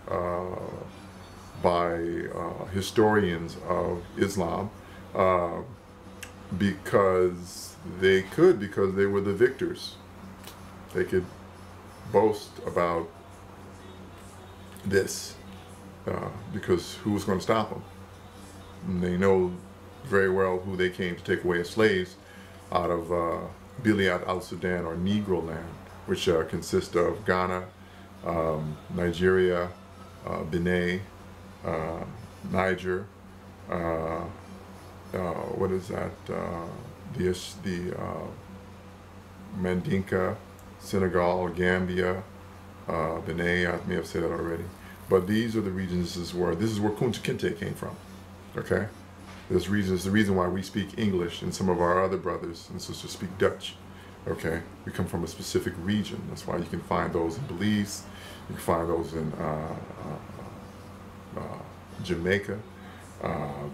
by historians of Islam because they were the victors. They could boast about this because who was going to stop them? And they know very well who they came to take away as slaves out of Bilayat al-Sudan, or Negro land, which consists of Ghana, Nigeria, Benin, Niger, what is that? The Mandinka, Senegal, Gambia, Benin. I may have said that already. But these are the regions. This is where Kunta Kinte came from. Okay, this region is the reason why we speak English, and some of our other brothers and sisters speak Dutch. Okay, we come from a specific region. That's why you can find those in Belize. You can find those in Jamaica,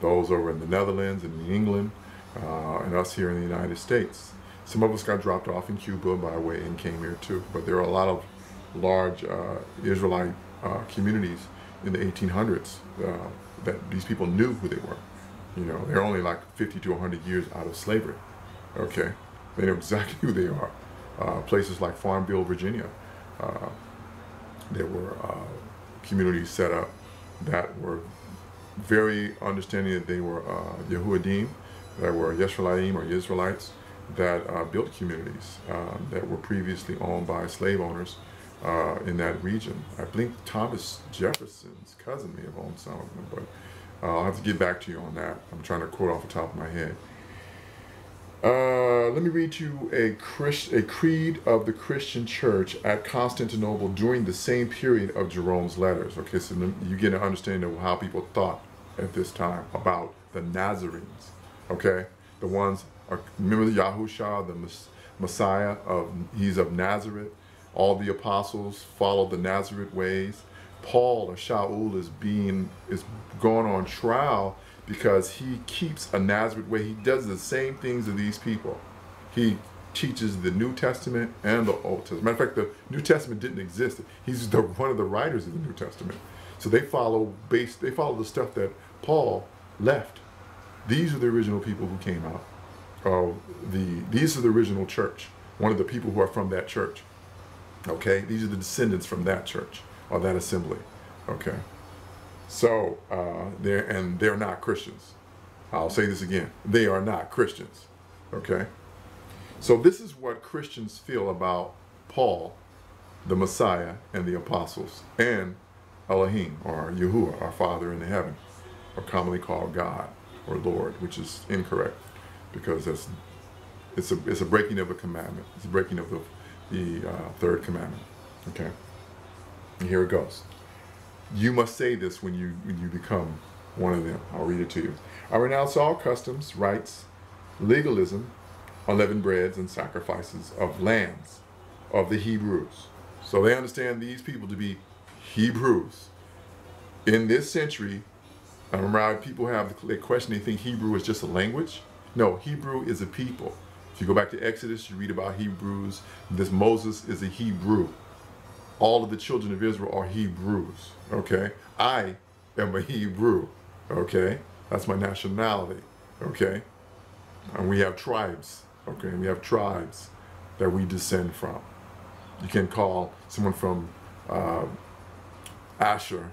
those over in the Netherlands and in England, and us here in the United States. Some of us got dropped off in Cuba by way and came here too, but there are a lot of large Israelite communities in the 1800s that these people knew who they were. You know, they're only like 50 to 100 years out of slavery. Okay, they know exactly who they are. Places like Farmville, Virginia, there were communities set up that were very understanding that they were Yehudim, that were Yisraelim or Israelites, that built communities that were previously owned by slave owners in that region. I think Thomas Jefferson's cousin may have owned some of them, but I'll have to get back to you on that. I'm trying to quote off the top of my head. Let me read you a creed of the Christian church at Constantinople during the same period of Jerome's letters. Okay, so you get an understanding of how people thought at this time about the Nazarenes. Okay, the ones, remember the Yahusha, the Messiah, he's of Nazareth. All the apostles followed the Nazareth ways. Paul, or Shaul, is going on trial because he keeps a Nazareth way. He does the same things as these people. He teaches the New Testament and the Old Testament. Matter of fact, the New Testament didn't exist. He's one of the writers of the New Testament. So they follow the stuff that Paul left. These are the original people who came out. These are the original church. One of the people who are from that church. Okay, these are the descendants from that church or that assembly. Okay, so they're not Christians. I'll say this again: they are not Christians. Okay, so this is what Christians feel about Paul, the Messiah, and the apostles, and Elohim, or Yahuwah, our Father in the heaven, or commonly called God or Lord, which is incorrect because it's a breaking of a commandment. It's a breaking of the third commandment. Okay, and here it goes. You must say this when you become one of them. I'll read it to you. I renounce all customs, rites, legalism, unleavened breads, and sacrifices of lambs of the Hebrews. So they understand these people to be Hebrews. In this century, I remember how people have the question, they think Hebrew is just a language. No, Hebrew is a people. If you go back to Exodus, you read about Hebrews. This Moses is a Hebrew. All of the children of Israel are Hebrews. Okay, I am a Hebrew. Okay, that's my nationality. Okay, and we have tribes. Okay, and we have tribes that we descend from. You can call someone from Asher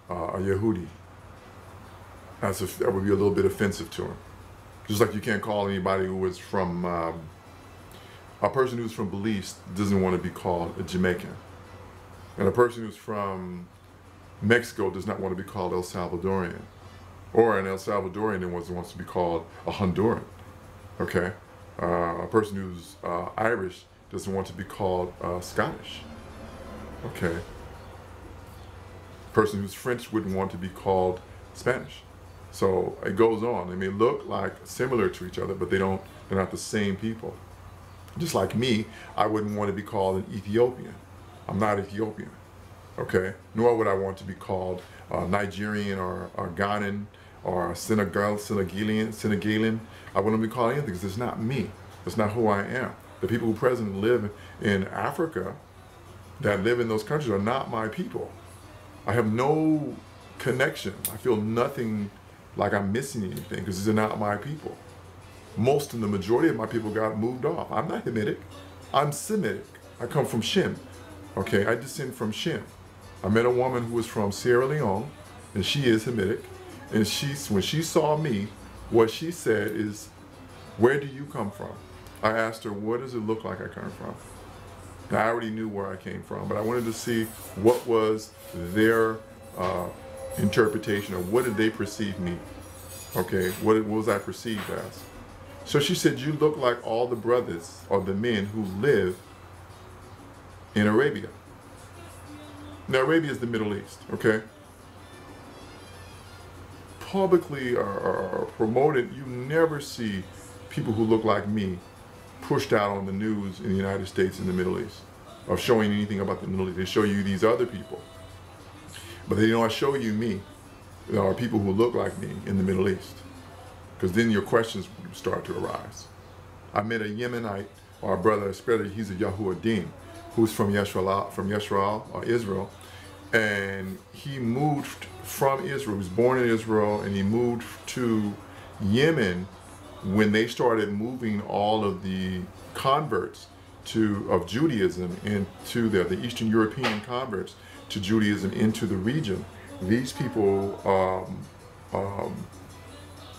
a Yehudi. That would be a little bit offensive to him. Just like you can't call anybody who is from, a person who's from Belize doesn't want to be called a Jamaican. And a person who's from Mexico does not want to be called El Salvadorian. Or an El Salvadorian wants to be called a Honduran. Okay? A person who's Irish doesn't want to be called Scottish. Okay? A person who's French wouldn't want to be called Spanish. So it goes on. They may look like similar to each other, but they're not the same people. Just like me, I wouldn't want to be called an Ethiopian. I'm not Ethiopian, okay? Nor would I want to be called Nigerian or Ghanaian or Senegalian. I wouldn't be called anything because it's not me. It's not who I am. The people who presently live in Africa, that live in those countries, are not my people. I have no connection. I feel nothing like I'm missing anything because these are not my people. Most and the majority of my people got moved off. I'm not Hamitic. I'm Semitic. I come from Shem. Okay, I descend from Shem. I met a woman who was from Sierra Leone, and she is Hamitic. And when she saw me, what she said is, "Where do you come from?" I asked her, "What does it look like I come from?" Now, I already knew where I came from, but I wanted to see what was their interpretation, or what did they perceive me? Okay, what was I perceived as? So she said, "You look like all the brothers or the men who live in Arabia." Now, Arabia is the Middle East, okay? Publicly or promoted, you never see people who look like me pushed out on the news in the United States and the Middle East, or showing anything about the Middle East. They show you these other people, but they don't show you me, or people who look like me in the Middle East, because then your questions start to arise. I met a Yemenite, or a brother, especially he's a Yahudim, who's from Yisrael, or Israel, and he moved from Israel. He was born in Israel, and he moved to Yemen when they started moving all of the converts of Judaism into the Eastern European converts to Judaism into the region. These people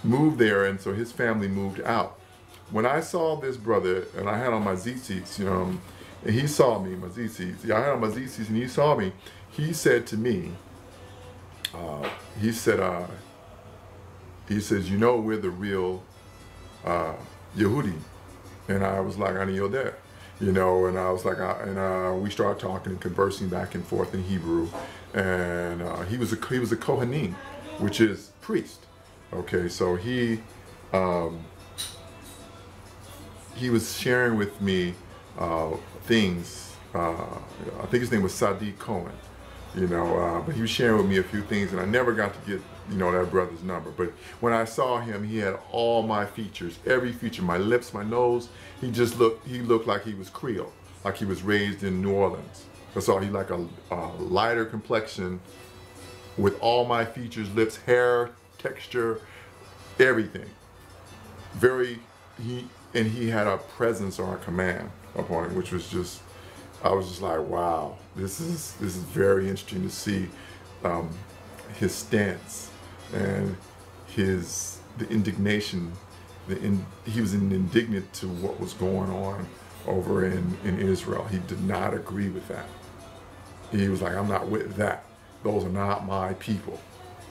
moved there, and so his family moved out. When I saw this brother, and I had on my tzitzits, and he saw me, my tzitzits. I had on my tzitzits, and he saw me. He said to me, he says, "You know, we're the real Yehudi." And I was like, "Honey, you're there." You know, and I was like, we started talking and conversing back and forth in Hebrew, and he was a Kohanim, which is priest. Okay, so he was sharing with me things. I think his name was Sadiq Cohen. You know, but he was sharing with me a few things, and I never got to get, you know, that brother's number. But when I saw him, he had all my features, every feature, my lips, my nose. He looked like he was Creole, like he was raised in New Orleans. That's all. He like a lighter complexion with all my features, lips, hair, texture, everything. He had a presence or a command upon him, which was just, I was just like, wow, this is very interesting to see his stance and the indignation. He was indignant to what was going on over in Israel. He did not agree with that. He was like, I'm not with that. Those are not my people.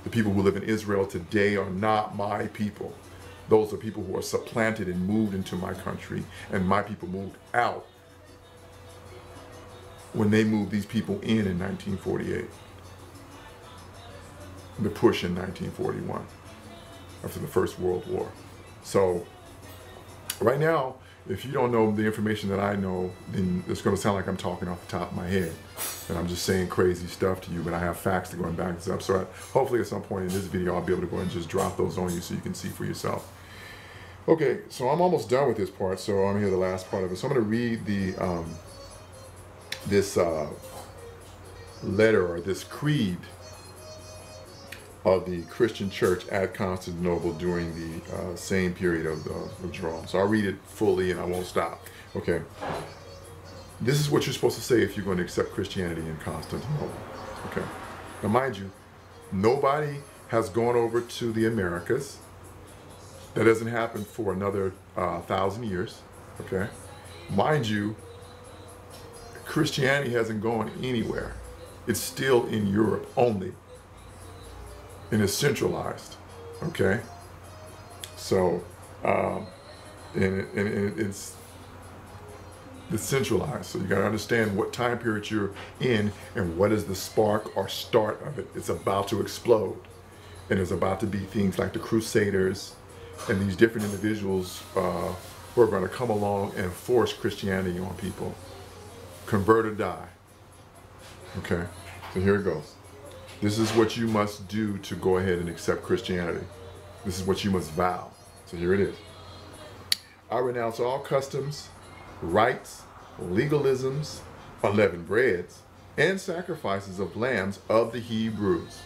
The people who live in Israel today are not my people. Those are people who are supplanted and moved into my country, and my people moved out when they moved these people in 1948. The push in 1941 after the First World War. So right now, if you don't know the information that I know, then it's going to sound like I'm talking off the top of my head, and I'm just saying crazy stuff to you, but I have facts to go and back this up. So hopefully at some point in this video, I'll be able to go and just drop those on you so you can see for yourself. Okay, so I'm almost done with this part, so I'm here the last part of it. So I'm going to read this letter, or this creed of the Christian church at Constantinople during the same period of Jerome. So I'll read it fully and I won't stop. Okay. This is what you're supposed to say if you're going to accept Christianity in Constantinople. Okay. Now mind you, nobody has gone over to the Americas. That doesn't happen for another 1,000 years. Okay. Mind you, Christianity hasn't gone anywhere. It's still in Europe only. And it's centralized, okay? So, it's centralized. So you gotta understand what time period you're in and what is the spark or start of it. It's about to explode. And there's about to be things like the Crusaders and these different individuals who are gonna come along and force Christianity on people. Convert or die, okay? So here it goes. This is what you must do to go ahead and accept Christianity. This is what you must vow. So here it is. I renounce all customs, rites, legalisms, unleavened breads, and sacrifices of lambs of the Hebrews,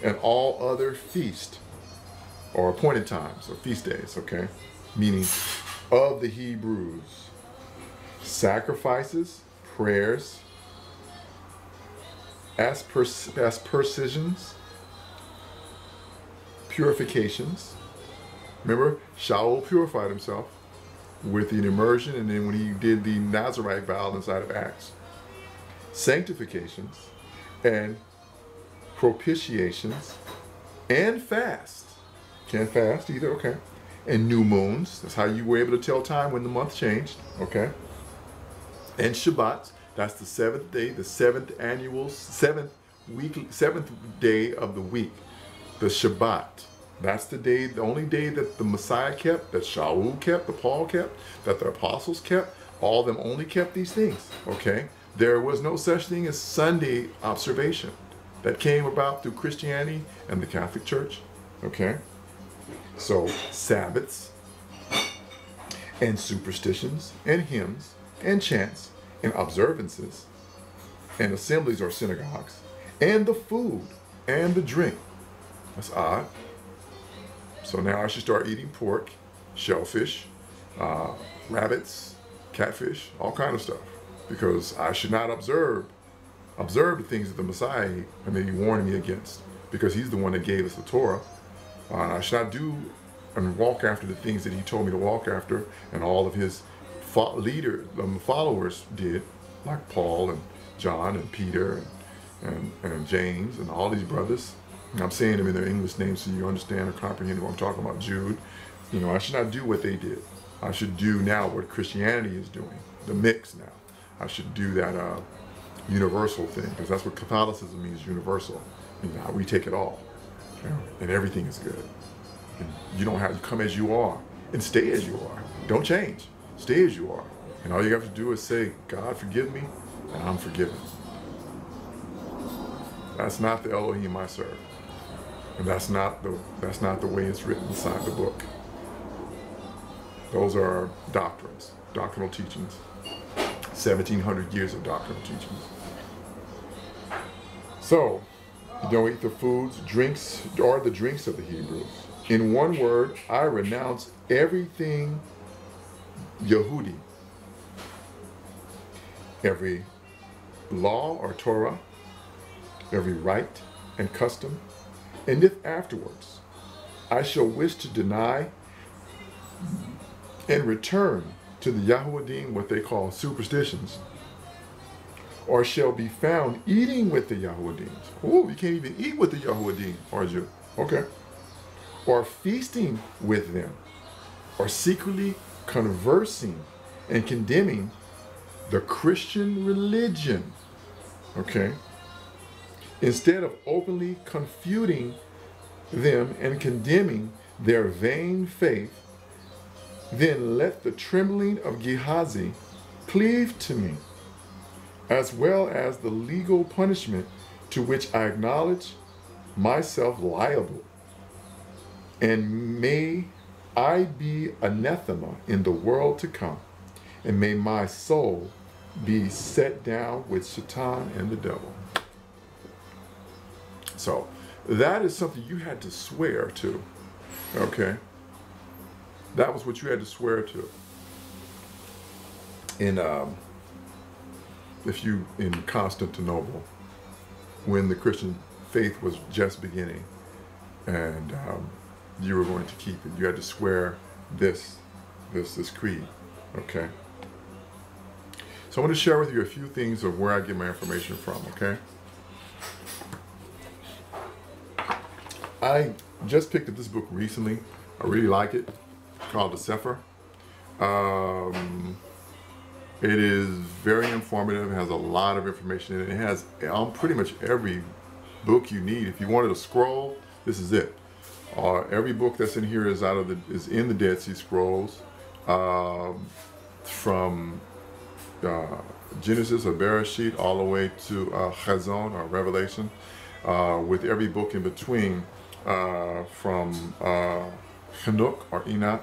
and all other feast or appointed times or feast days, okay? Meaning of the Hebrews, sacrifices, prayers, aspersions, purifications. Remember, Shaul purified himself with an immersion, and then when he did the Nazarite vow inside of Acts. Sanctifications and propitiations and fast. Can't fast either, okay. And new moons. That's how you were able to tell time when the month changed, okay. And Shabbats. That's the seventh day, the seventh day of the week, the Shabbat. That's the day, the only day that the Messiah kept, that Shaul kept, that Paul kept, that the apostles kept. All of them only kept these things, okay? There was no such thing as Sunday observation. That came about through Christianity and the Catholic Church, okay? So Sabbaths and superstitions and hymns and chants and observances and assemblies or synagogues and the food and the drink. That's odd. So now I should start eating pork, shellfish, rabbits, catfish, all kind of stuff, because I should not observe the things that the Messiah may be warning me against, because he's the one that gave us the Torah. I should not do and walk after the things that he told me to walk after, and all of his followers did, like Paul and John and Peter and James and all these brothers. And I'm saying them in their English names so you understand or comprehend what I'm talking about. Jude. You know, I should not do what they did. I should do now what Christianity is doing, the mix now. I should do that universal thing, because that's what Catholicism means, universal. And now we take it all, you know, and everything is good. And you don't have to come as you are and stay as you are. Don't change. Stay as you are. And all you have to do is say, God, forgive me, and I'm forgiven. That's not the Elohim I serve. And that's not the way it's written inside the book. Those are doctrines, doctrinal teachings. 1,700 years of doctrinal teachings. So, you don't eat the foods, drinks, or the drinks of the Hebrews. In one word, I renounce everything Yehudi. Every law or Torah, every rite and custom, and if afterwards I shall wish to deny and return to the Yahudim what they call superstitions, or shall be found eating with the Yahudim. Oh, you can't even eat with the Yahudim, are you? Okay. Or feasting with them, or secretly conversing and condemning the Christian religion, okay, instead of openly confuting them and condemning their vain faith, then let the trembling of Gehazi cleave to me, as well as the legal punishment to which I acknowledge myself liable. And may I be anathema in the world to come, and may my soul be set down with Satan and the devil. So that is something you had to swear to, okay? That was what you had to swear to. In Constantinople, when the Christian faith was just beginning, and you were going to keep it, you had to swear this creed, okay? So I want to share with you a few things of where I get my information from, okay? I just picked up this book recently. I really like it. It's called The Sefer. It is very informative. It has a lot of information in it. It has pretty much every book you need. If you wanted a scroll, this is it. Every book that's in here is in the Dead Sea Scrolls, from Genesis or Bereshit all the way to Chazon or Revelation, with every book in between, from Hanuk or Enoch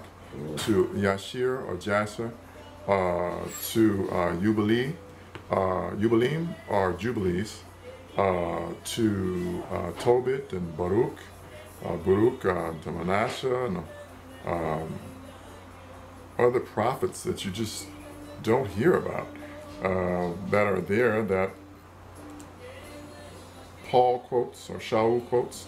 to Yashir or Jasher, to Jubileem or Jubilees, to Tobit and Baruch, to Manasseh, and other prophets that you just don't hear about, that are there, that Paul quotes or Shaul quotes,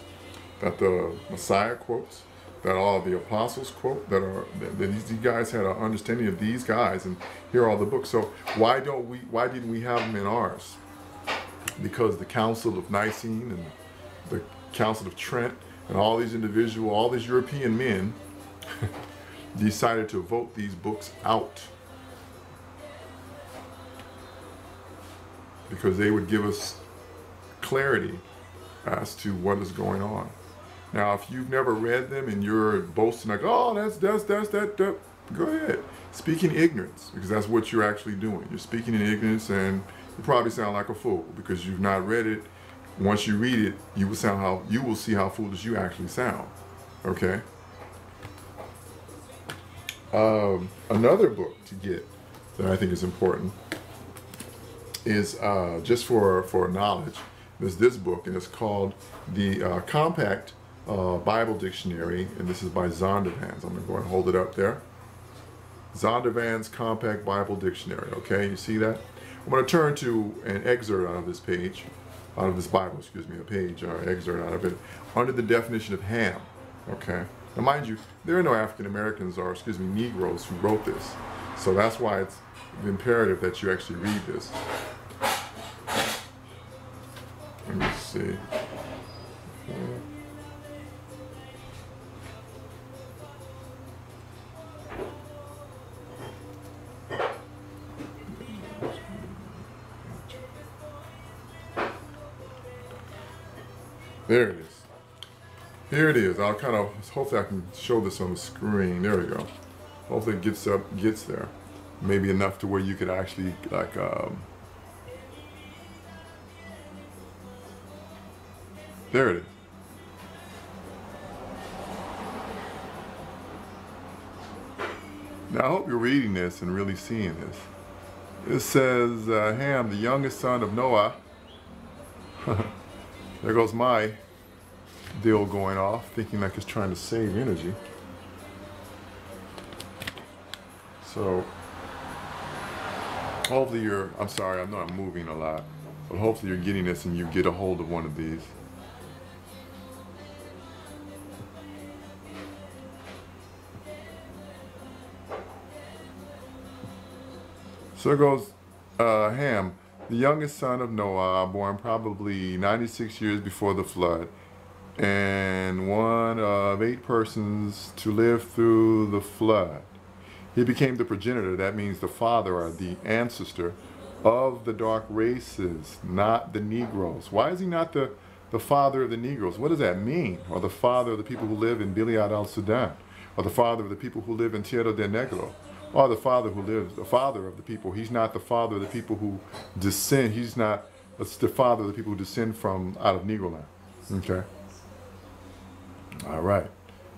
that the Messiah quotes, that all the apostles quote, that these guys had an understanding of these guys, and here are all the books. So why didn't we have them in ours? Because the Council of Nicene and the Council of Trent and all these European men decided to vote these books out, because they would give us clarity as to what is going on. Now, if you've never read them and you're boasting like, oh, that's that, go ahead. Speak in ignorance, because that's what you're actually doing. You're speaking in ignorance, and you probably sound like a fool because you've not read it. Once you read it, you will see how foolish you actually sound. Okay. Another book to get that I think is important is just for knowledge. There's this book, and it's called the Compact Bible Dictionary, and this is by Zondervan's. I'm going to go and hold it up there. Zondervan's Compact Bible Dictionary. Okay, you see that? I'm going to turn to an excerpt out of this page, out of this Bible, excuse me, a page or excerpt out of it, under the definition of ham. Okay. Now, mind you, there are no African Americans or, excuse me, Negroes who wrote this, so that's why it's imperative that you actually read this. Let me see. There it is. Here it is. I'll kind of, hopefully I can show this on the screen. There we go. Hopefully it gets there. Maybe enough to where you could actually like, there it is. Now I hope you're reading this and really seeing this. It says, Ham, the youngest son of Noah. There goes my deal going off, thinking like it's trying to save energy. So, hopefully you're, I'm sorry, I know I'm moving a lot, but hopefully you're getting this and you get a hold of one of these. So it goes, Ham, the youngest son of Noah, born probably 96 years before the flood, and one of 8 persons to live through the flood. He became the progenitor, that means the father or the ancestor of the dark races, not the Negroes. Why is he not the father of the Negroes? What does that mean? Or the father of the people who live in Biliad al-Sudan? Or the father of the people who live in Tierra del Negro? Or the father who lives, the father of the people. He's not the father of the people who descend. He's not the father of the people who descend from out of Negro land. Okay. All right.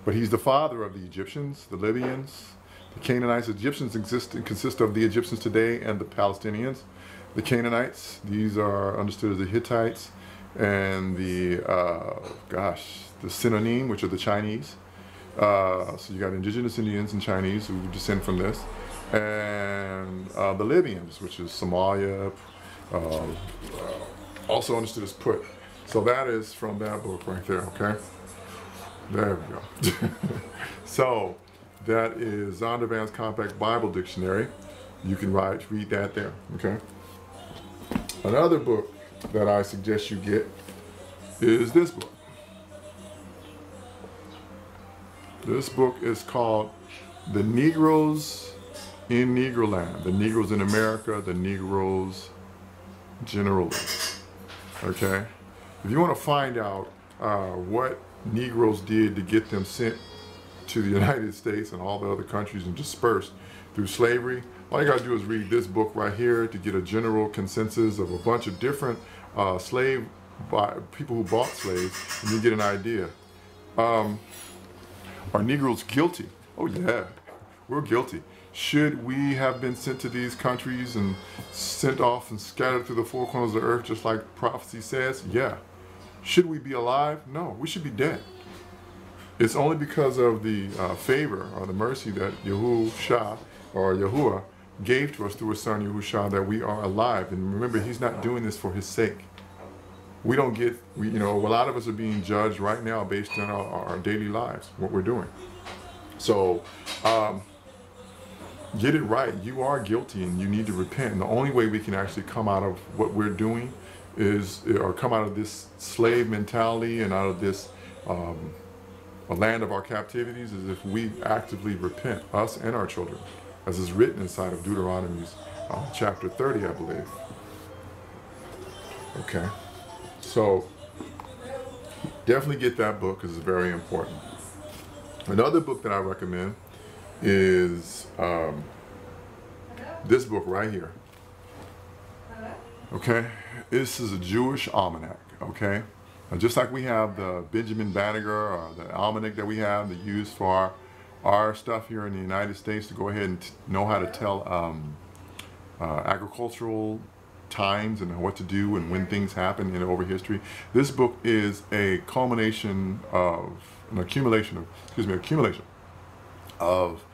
But he's the father of the Egyptians, the Libyans, the Canaanites. Egyptians consist of the Egyptians today and the Palestinians. The Canaanites, these are understood as the Hittites, and the, the Sinonim, which are the Chinese. So you got indigenous Indians and Chinese who descend from this, and the Libyans, which is Somalia, also understood as Put. So that is from that book right there, okay? There we go. So that is Zondervan's Compact Bible Dictionary. You can read that there, okay? Another book that I suggest you get is this book. This book is called The Negroes in Negroland. The Negroes in America, the Negroes generally. Okay? If you want to find out what Negroes did to get them sent to the United States and all the other countries and dispersed through slavery, all you got to do is read this book right here to get a general consensus of a bunch of different people who bought slaves, and you get an idea. Are Negroes guilty? Oh yeah, we're guilty. Should we have been sent to these countries and sent off and scattered through the 4 corners of the earth just like prophecy says? Yeah. Should we be alive? No, we should be dead. It's only because of the favor or the mercy that YAHUSHA or Yahuwah gave to us through his son YAHUSHA that we are alive. And remember, he's not doing this for his sake. We don't get, a lot of us are being judged right now based on our daily lives, what we're doing. So, get it right. You are guilty and you need to repent. And the only way we can actually come out of what we're doing or come out of this slave mentality and out of this a land of our captivities is if we actively repent, us and our children, as is written inside of Deuteronomy chapter 30, I believe. Okay. So, definitely get that book because it's very important. Another book that I recommend is this book right here. Okay? This is a Jewish almanac, okay? And just like we have the Benjamin Banneker or the almanac that we have that used for our stuff here in the United States to go ahead and know how to tell agricultural times and what to do and when things happen in over history. This book is a culmination of an accumulation of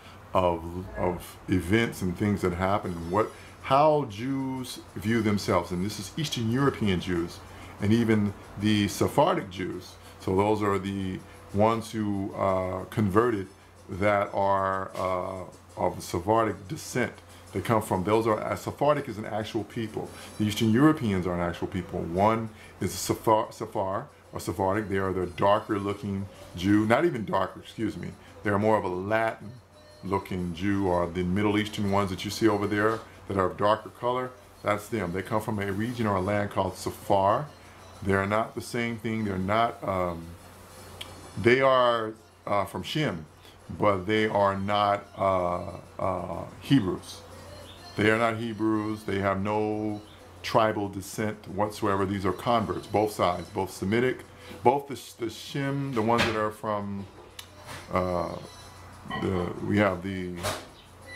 events and things that happen and how Jews view themselves. And this is Eastern European Jews and even the Sephardic Jews. So those are the ones who converted that are of Sephardic descent. They come from, Sephardic is an actual people. The Eastern Europeans are an actual people. One is Sephar or Sephardic. They are the darker looking Jew, not even darker, excuse me. They're more of a Latin looking Jew, or the Middle Eastern ones that you see over there that are of darker color. That's them. They come from a region or a land called Sephar, They're not the same thing. They're not, they are from Shem, but they are not Hebrews. They are not Hebrews. They have no tribal descent whatsoever. These are converts, both sides, both Semitic, both the Shem, the ones that are from, we have the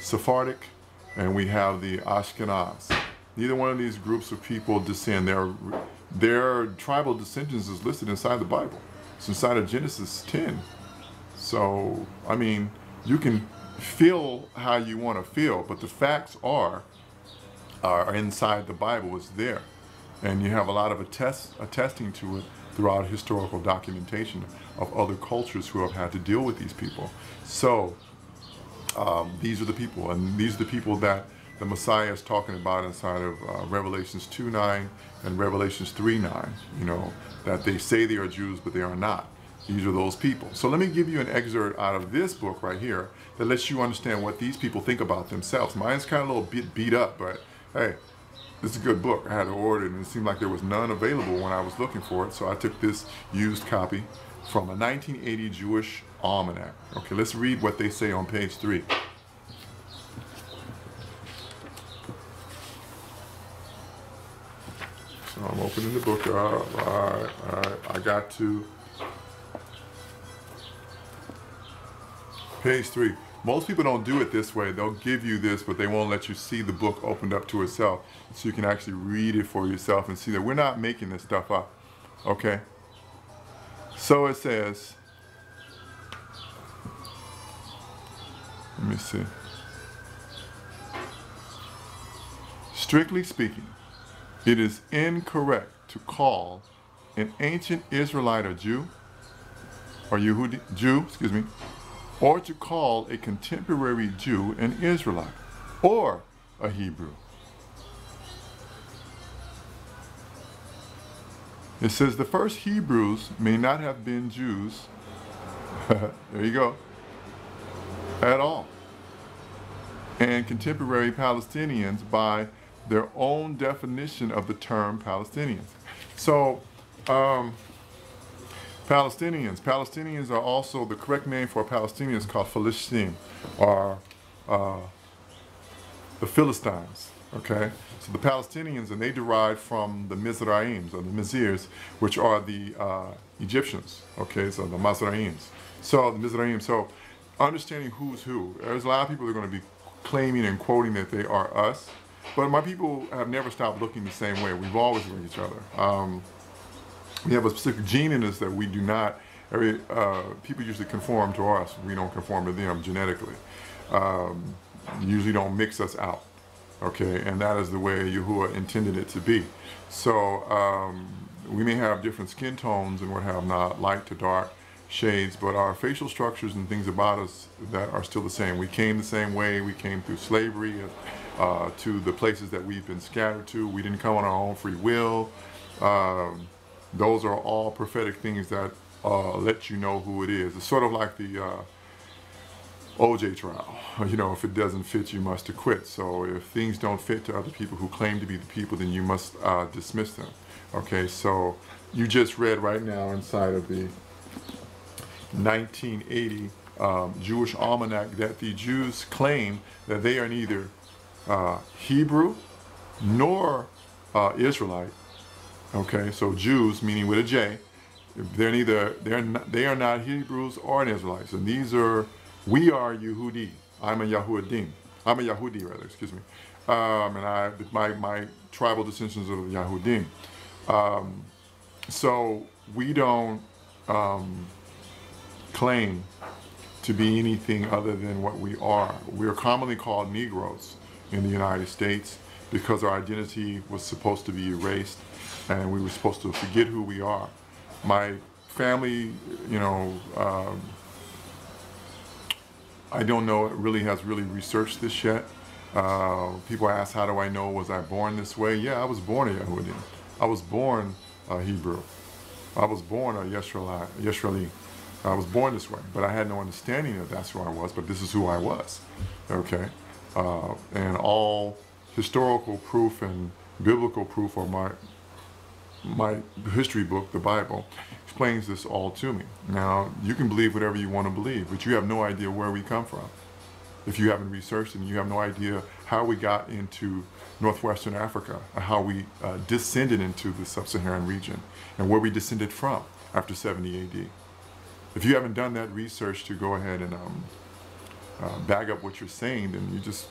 Sephardic and we have the Ashkenaz. Neither one of these groups of people descend. Their tribal dissensions is listed inside the Bible. It's inside of Genesis 10. So, I mean, you can feel how you want to feel, but the facts are inside the Bible. It's there. And you have a lot of attesting to it throughout historical documentation of other cultures who have had to deal with these people. So, these are the people, and these are the people that the Messiah is talking about inside of Revelations 2:9 and Revelations 3:9, you know, that they say they are Jews, but they are not. These are those people. So let me give you an excerpt out of this book right here that lets you understand what these people think about themselves. Mine's kind of a little bit beat up, but hey, this is a good book. I had to order it, and it seemed like there was none available when I was looking for it, so I took this used copy from a 1980 Jewish almanac. Okay, let's read what they say on page 3. So I'm opening the book up. All right, I got to page 3. Most people don't do it this way. They'll give you this, but they won't let you see the book opened up to itself, so you can actually read it for yourself and see that we're not making this stuff up. Okay? So it says, let me see. Strictly speaking, it is incorrect to call an ancient Israelite a Jew, or or to call a contemporary Jew an Israelite, or a Hebrew. It says the first Hebrews may not have been Jews, there you go, at all, and contemporary Palestinians by their own definition of the term Palestinians. So, Palestinians are also, the correct name for Palestinians called Philistine, or the Philistines, okay? So the Palestinians, and they derive from the Mizrahims, or the Mizirs, which are the Egyptians, okay? So the Mizrahims. So the Mizrahims, so understanding who's who. There's a lot of people that are going to be claiming and quoting that they are us, but my people have never stopped looking the same way. We've always looked at each other. We have a specific gene in us that we do not, people usually conform to us. We don't conform to them genetically. Usually don't mix us out, okay? And that is the way Yahuwah intended it to be. So we may have different skin tones and what have not, light to dark shades, but our facial structures and things about us that are still the same. We came the same way. We came through slavery to the places that we've been scattered to. We didn't come on our own free will. Those are all prophetic things that let you know who it is. It's sort of like the OJ trial. You know, if it doesn't fit, you must acquit. So if things don't fit to other people who claim to be the people, then you must dismiss them. Okay, so you just read right now inside of the 1980 Jewish almanac that the Jews claim that they are neither Hebrew nor Israelite. Okay, so Jews, meaning with a J, they are not Hebrews or Israelites, and we are Yehudi. I'm a Yahudim. I'm a Yahudi rather, excuse me. And my tribal descendants are the Yahudim. So we don't claim to be anything other than what we are. We are commonly called Negroes in the United States because our identity was supposed to be erased and we were supposed to forget who we are. My family, you know, I don't know, has really researched this yet. People ask, how do I know, was I born this way? Yeah, I was born a Yehudi. I was born a Hebrew. I was born a Yisraeli. I was born this way, but I had no understanding that that's who I was, but this is who I was, okay? And all historical proof and biblical proof of my history book, the Bible, explains this all to me. Now, you can believe whatever you want to believe, but you have no idea where we come from. If you haven't researched it, and you have no idea how we got into northwestern Africa, or how we descended into the sub-Saharan region, and where we descended from after 70 AD. If you haven't done that research to go ahead and bag up what you're saying, then you're just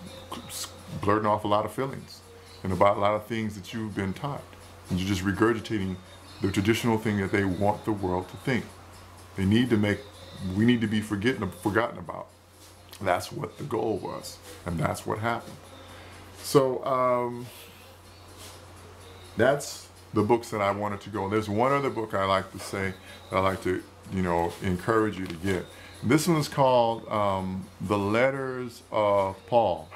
blurting off a lot of feelings and about a lot of things that you've been taught. And you're just regurgitating the traditional thing that they want the world to think. We need to be forgotten about. That's what the goal was, and that's what happened. So that's the books that I wanted to go. There's one other book I like to say that I like to, encourage you to get. This one is called The Letters of Paul.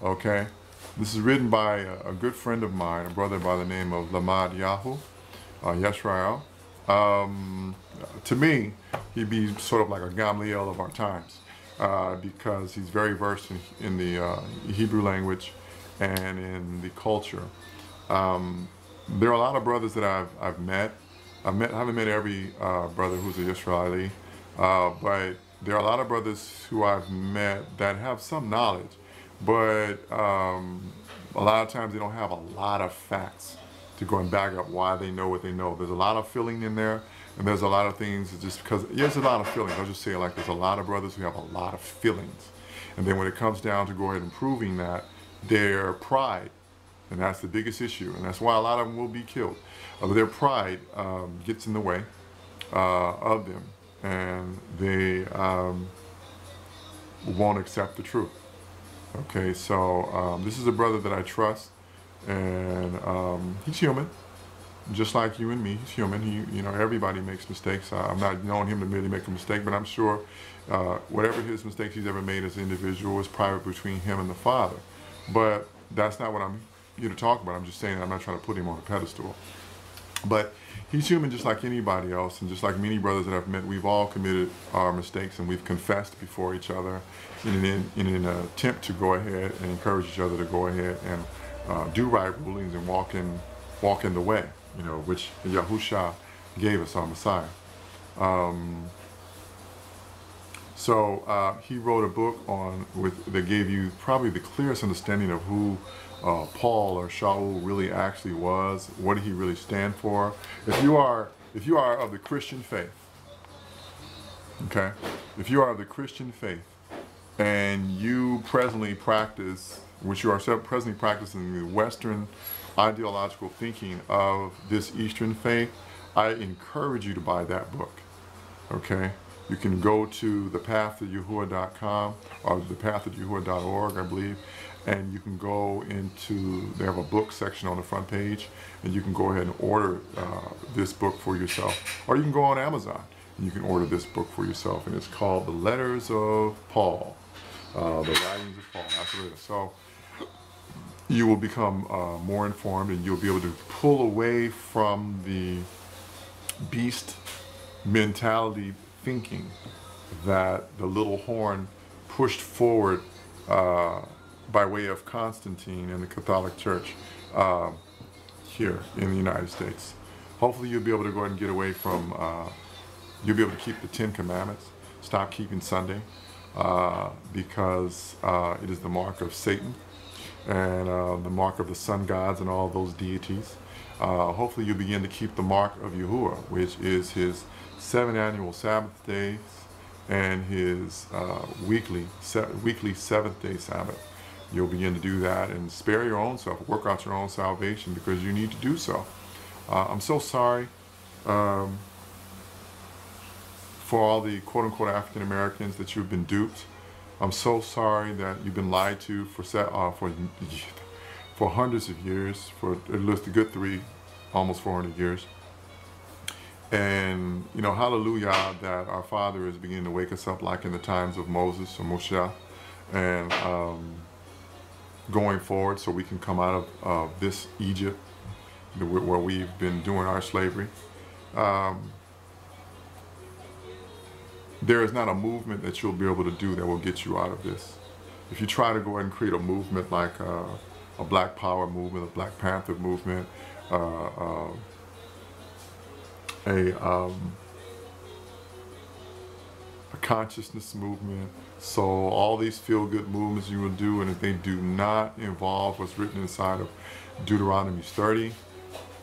Okay, this is written by a good friend of mine, a brother by the name of Yahusha'S. To me, he'd be sort of like a Gamliel of our times. Because he's very versed in the Hebrew language and in the culture. There are a lot of brothers that I've met. I haven't met every brother who's a Israeli, but there are a lot of brothers who I've met that have some knowledge, but a lot of times they don't have a lot of facts to go and back up why they know what they know. There's a lot of feeling in there. And there's a lot of things just because, there's a lot of feelings. I'll just say it like there's a lot of brothers who have a lot of feelings. And then when it comes down to go ahead and proving that, their pride, and that's the biggest issue, and that's why a lot of them will be killed. Their pride gets in the way of them, and they won't accept the truth. Okay, so this is a brother that I trust, and he's human. Just like you and me, he's human. Everybody makes mistakes. I'm not knowing him to merely make a mistake, but I'm sure whatever his mistakes he's ever made as an individual is private between him and the Father. But that's not what I'm here to talk about. I'm just saying that I'm not trying to put him on a pedestal. But he's human just like anybody else, and just like many brothers that I've met, we've all committed our mistakes, and we've confessed before each other in an attempt to go ahead and encourage each other to go ahead and do right rulings and walk in the way, which Yahusha gave us, our Messiah. So he wrote a book that gave you probably the clearest understanding of who Paul or Shaul really actually was. What did he really stand for? If you are of the Christian faith, okay, if you are of the Christian faith and you presently practice, which you are presently practicing the Western ideological thinking of this Eastern faith, I encourage you to buy that book. Okay, you can go to thepathofyahuwah.com or thepathofyahuwah.org, I believe, and you can go into, they have a book section on the front page, and you can go ahead and order this book for yourself. Or you can go on Amazon and you can order this book for yourself, and it's called The Letters of Paul, the Writings of Paul. That's what it is. So you will become more informed, and you'll be able to pull away from the beast mentality thinking that the little horn pushed forward by way of Constantine and the Catholic Church here in the United States. Hopefully you'll be able to go ahead and get away from, you'll be able to keep the 10 Commandments, stop keeping Sunday, because it is the mark of Satan and the mark of the sun gods and all those deities. Hopefully you begin to keep the mark of Yahuwah, which is his 7 annual Sabbath days and his weekly 7th-day Sabbath. You'll begin to do that and spare your own self, work out your own salvation, because you need to do so. I'm so sorry for all the quote-unquote African Americans that you've been duped. I'm so sorry that you've been lied to for hundreds of years, for at least a good almost 400 years. And, hallelujah, that our Father is beginning to wake us up like in the times of Moses or Moshe, and going forward so we can come out of this Egypt where we've been doing our slavery. There is not a movement that you'll be able to do that will get you out of this. If you try to go ahead and create a movement like a Black Power movement, a Black Panther movement, a consciousness movement. So all these feel-good movements you will do, and if they do not involve what's written inside of Deuteronomy 30,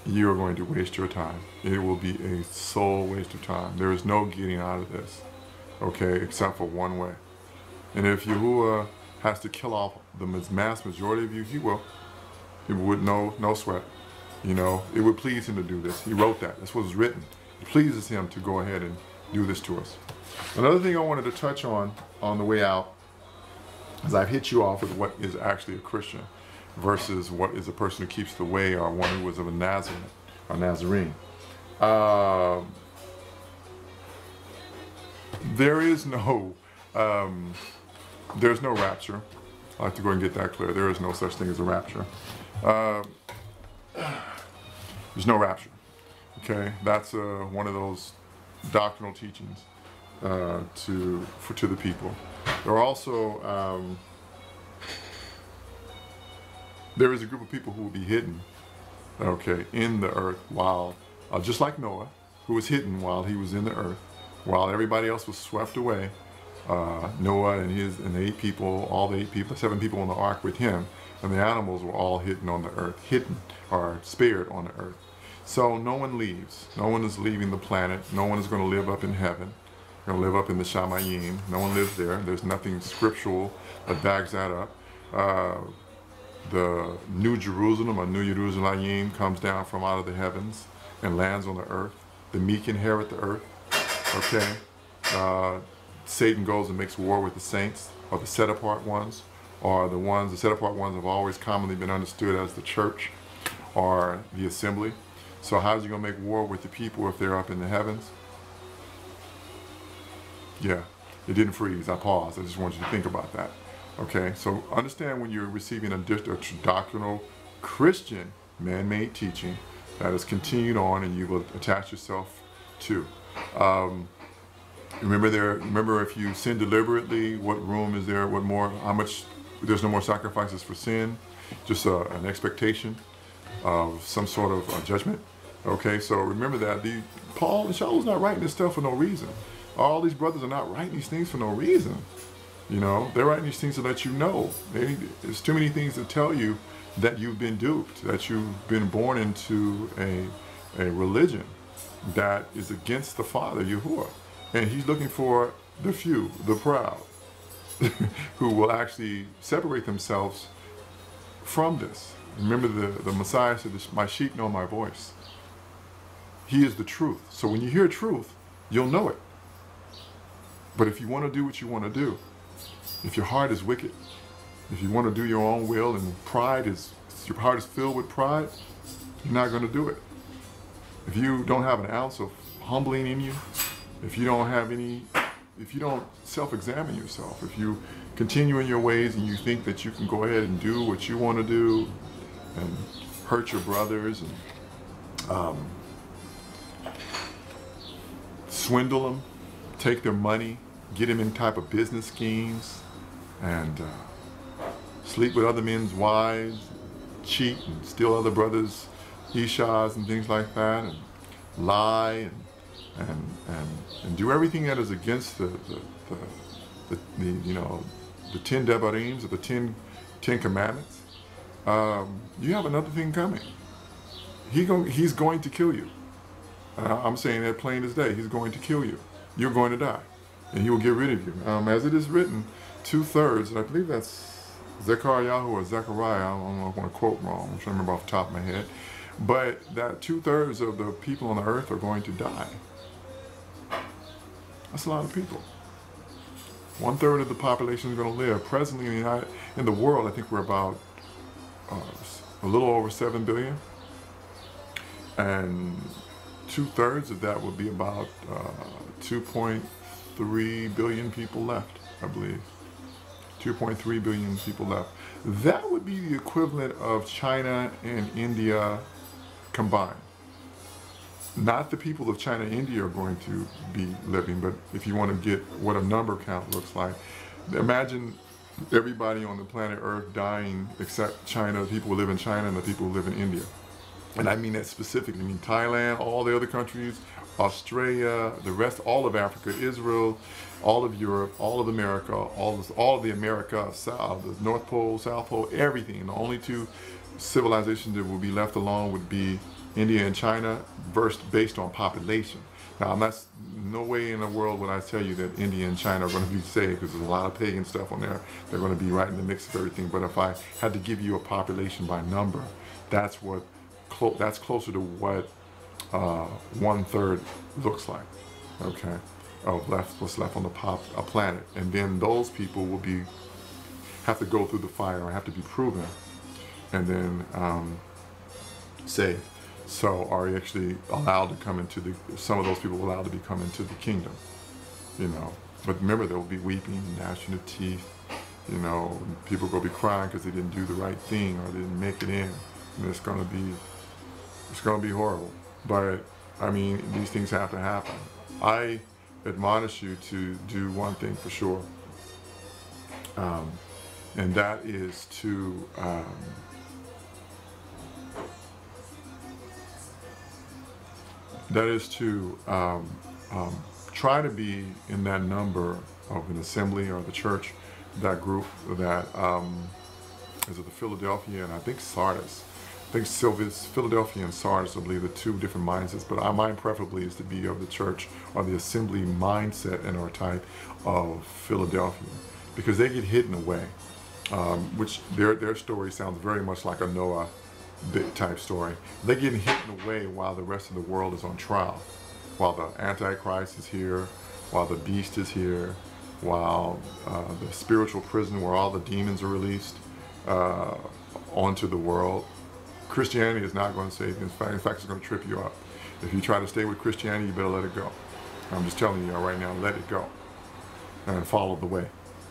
you are going to waste your time. It will be a sole waste of time. There is no getting out of this, okay, except for one way. And if Yahuwah has to kill off the mass majority of you, he will. He would, no sweat. You know, it would please him to do this. He wrote that. That's what was written. It pleases him to go ahead and do this to us. Another thing I wanted to touch on the way out is I've hit you off with what is actually a Christian versus what is a person who keeps the way, or one who was of a Nazarene or Nazarene. There's no rapture. I like to go and get that clear. There is no such thing as a rapture. There's no rapture. Okay, that's one of those doctrinal teachings to the people. There are also there is a group of people who will be hidden, okay, in the earth while just like Noah, who was hidden while he was in the earth, while everybody else was swept away. Noah and the 8 people, all the 8 people, 7 people on the ark with him, and the animals were all hidden on the earth, hidden or spared on the earth. So no one leaves. No one is leaving the planet. No one is going to live up in heaven. They're going to live up in the Shamayim. No one lives there. There's nothing scriptural that backs that up. The New Jerusalem, or New Jerusalem, comes down from out of the heavens and lands on the earth. The meek inherit the earth. Okay. Satan goes and makes war with the saints, or the set-apart ones, or the set-apart ones have always commonly been understood as the church or the assembly. So how's he going to make war with the people if they're up in the heavens? Yeah, it didn't freeze. I paused. I just want you to think about that. Okay, so understand when you're receiving a doctrinal Christian man-made teaching that is continued on and you will attach yourself to. Remember if you sin deliberately, what room is there? What more? How much? There's no more sacrifices for sin. Just an expectation of some sort of judgment. Okay, so remember that Paul and Shau's not writing this stuff for no reason. All these brothers are not writing these things for no reason. You know, they're writing these things to let you know. There's too many things to tell you that you've been duped, that you've been born into a religion that is against the Father, Yahuwah. And he's looking for the few, the proud, who will actually separate themselves from this. Remember the Messiah said, my sheep know my voice. He is the truth. So when you hear truth, you'll know it. But if you want to do what you want to do, if your heart is wicked, if you want to do your own will and your heart is filled with pride, you're not going to do it. If you don't have an ounce of humbling in you, if you don't self-examine yourself, if you continue in your ways and you think that you can go ahead and do what you want to do and hurt your brothers and swindle them, take their money, get them in type of business schemes, and sleep with other men's wives, cheat and steal other brothers' YAHUSHA'S and things like that, and lie and do everything that is against the 10 Debarims, or the 10 Commandments. You have another thing coming. He's going to kill you. I'm saying that plain as day. He's going to kill you. You're going to die, and he will get rid of you. As it is written, 2/3, and I believe that's Zechariah or Zechariah. I don't know if I want to quote wrong. I'm trying to remember off the top of my head. But that 2/3 of the people on the earth are going to die. That's a lot of people. 1/3 of the population is going to live. Presently in the world, I think we're about a little over 7 billion. And 2/3 of that would be about 2.3 billion people left, I believe. 2.3 billion people left. That would be the equivalent of China and India combined. Not the people of China and India are going to be living, but if you want to get what a number count looks like, imagine everybody on the planet Earth dying except China, the people who live in China and the people who live in India. And I mean that specifically. I mean Thailand, all the other countries, Australia, the rest, all of Africa, Israel, all of Europe, all of America, all of the America, South, the North Pole, South Pole, everything. And the only two civilizations that will be left alone would be India and China, based on population. Now, I'm not, no way in the world would I tell you that India and China are going to be saved, because there's a lot of pagan stuff on there. They're going to be right in the mix of everything. But if I had to give you a population by number, that's what that's closer to what 1/3 looks like. Okay, of what's left on the planet, and then those people will have to go through the fire, or have to be proven, and then saved. So are actually allowed to come into some of those people are allowed to come into the kingdom, you know. But remember, there will be weeping, gnashing of teeth, you know. People will be crying because they didn't do the right thing, or they didn't make it in, and it's gonna be horrible. But I mean, these things have to happen. I admonish you to do one thing for sure, and that is to try to be in that number of an assembly or the church, that group that is it the Philadelphia and I think Sardis. I think Philadelphia and Sardis, I believe, are two different mindsets, but mine preferably is to be of the church or the assembly mindset and or type of Philadelphia, because they get hidden away, which their story sounds very much like a Noah type story. They're getting hidden away while the rest of the world is on trial, while the Antichrist is here, while the beast is here, while the spiritual prison where all the demons are released onto the world. Christianity is not going to save you. In fact, it's going to trip you up. If you try to stay with Christianity, you better let it go. I'm just telling you right now, let it go and follow the way.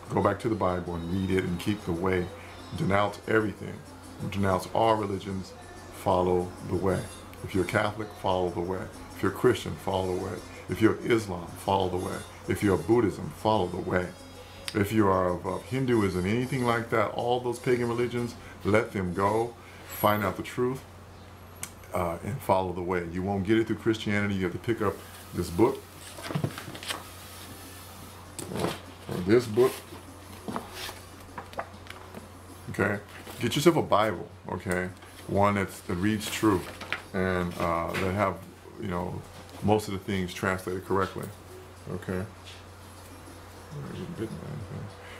Go back to the Bible and read it and keep the way. Denounce everything. Denounce all religions. Follow the way. If you're Catholic, follow the way. If you're Christian, follow the way. If you're Islam, follow the way. If you're Buddhism, follow the way. If you are of Hinduism, anything like that, all those pagan religions, let them go. Find out the truth and follow the way. You won't get it through Christianity. You have to pick up this book, or this book. Okay, get yourself a Bible. Okay, one that reads truth and that have, you know, most of the things translated correctly. Okay.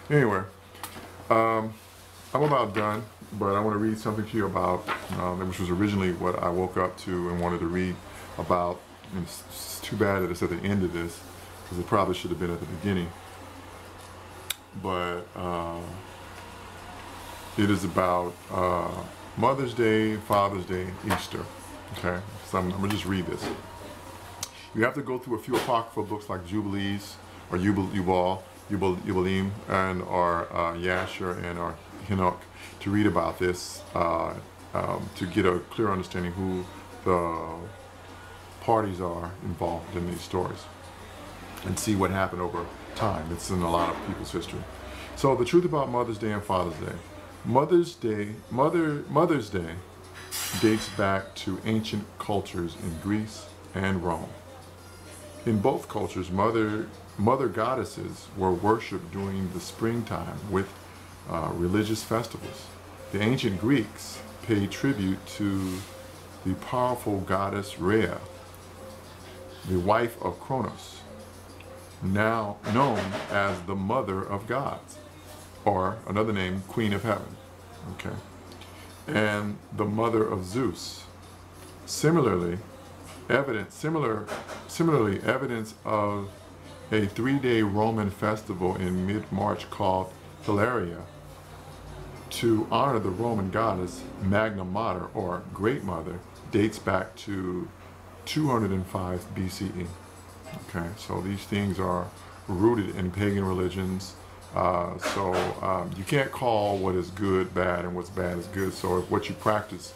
Anyway, I'm about done, but I want to read something to you about, which was originally what I woke up to and wanted to read about. And it's too bad that it's at the end of this, because it probably should have been at the beginning. But it is about Mother's Day, Father's Day, Easter. Okay, so I'm gonna just read this. You have to go through a few apocryphal books like Jubilees, or Yubalim, and or Yasher and or Enoch to read about this, to get a clear understanding who the parties are involved in these stories, and see what happened over time. It's in a lot of people's history. So the truth about Mother's Day and Father's Day. Mother's Day dates back to ancient cultures in Greece and Rome. In both cultures, mother goddesses were worshipped during the springtime with religious festivals. The ancient Greeks paid tribute to the powerful goddess Rhea, the wife of Kronos, now known as the Mother of Gods, or another name, Queen of Heaven. Okay, and the Mother of Zeus. Similarly, evidence of a 3-day Roman festival in mid-March called Hilaria to honor the Roman goddess Magna Mater, or Great Mother, dates back to 205 BCE. Okay, so these things are rooted in pagan religions. So you can't call what is good bad and what's bad is good. So if what you practice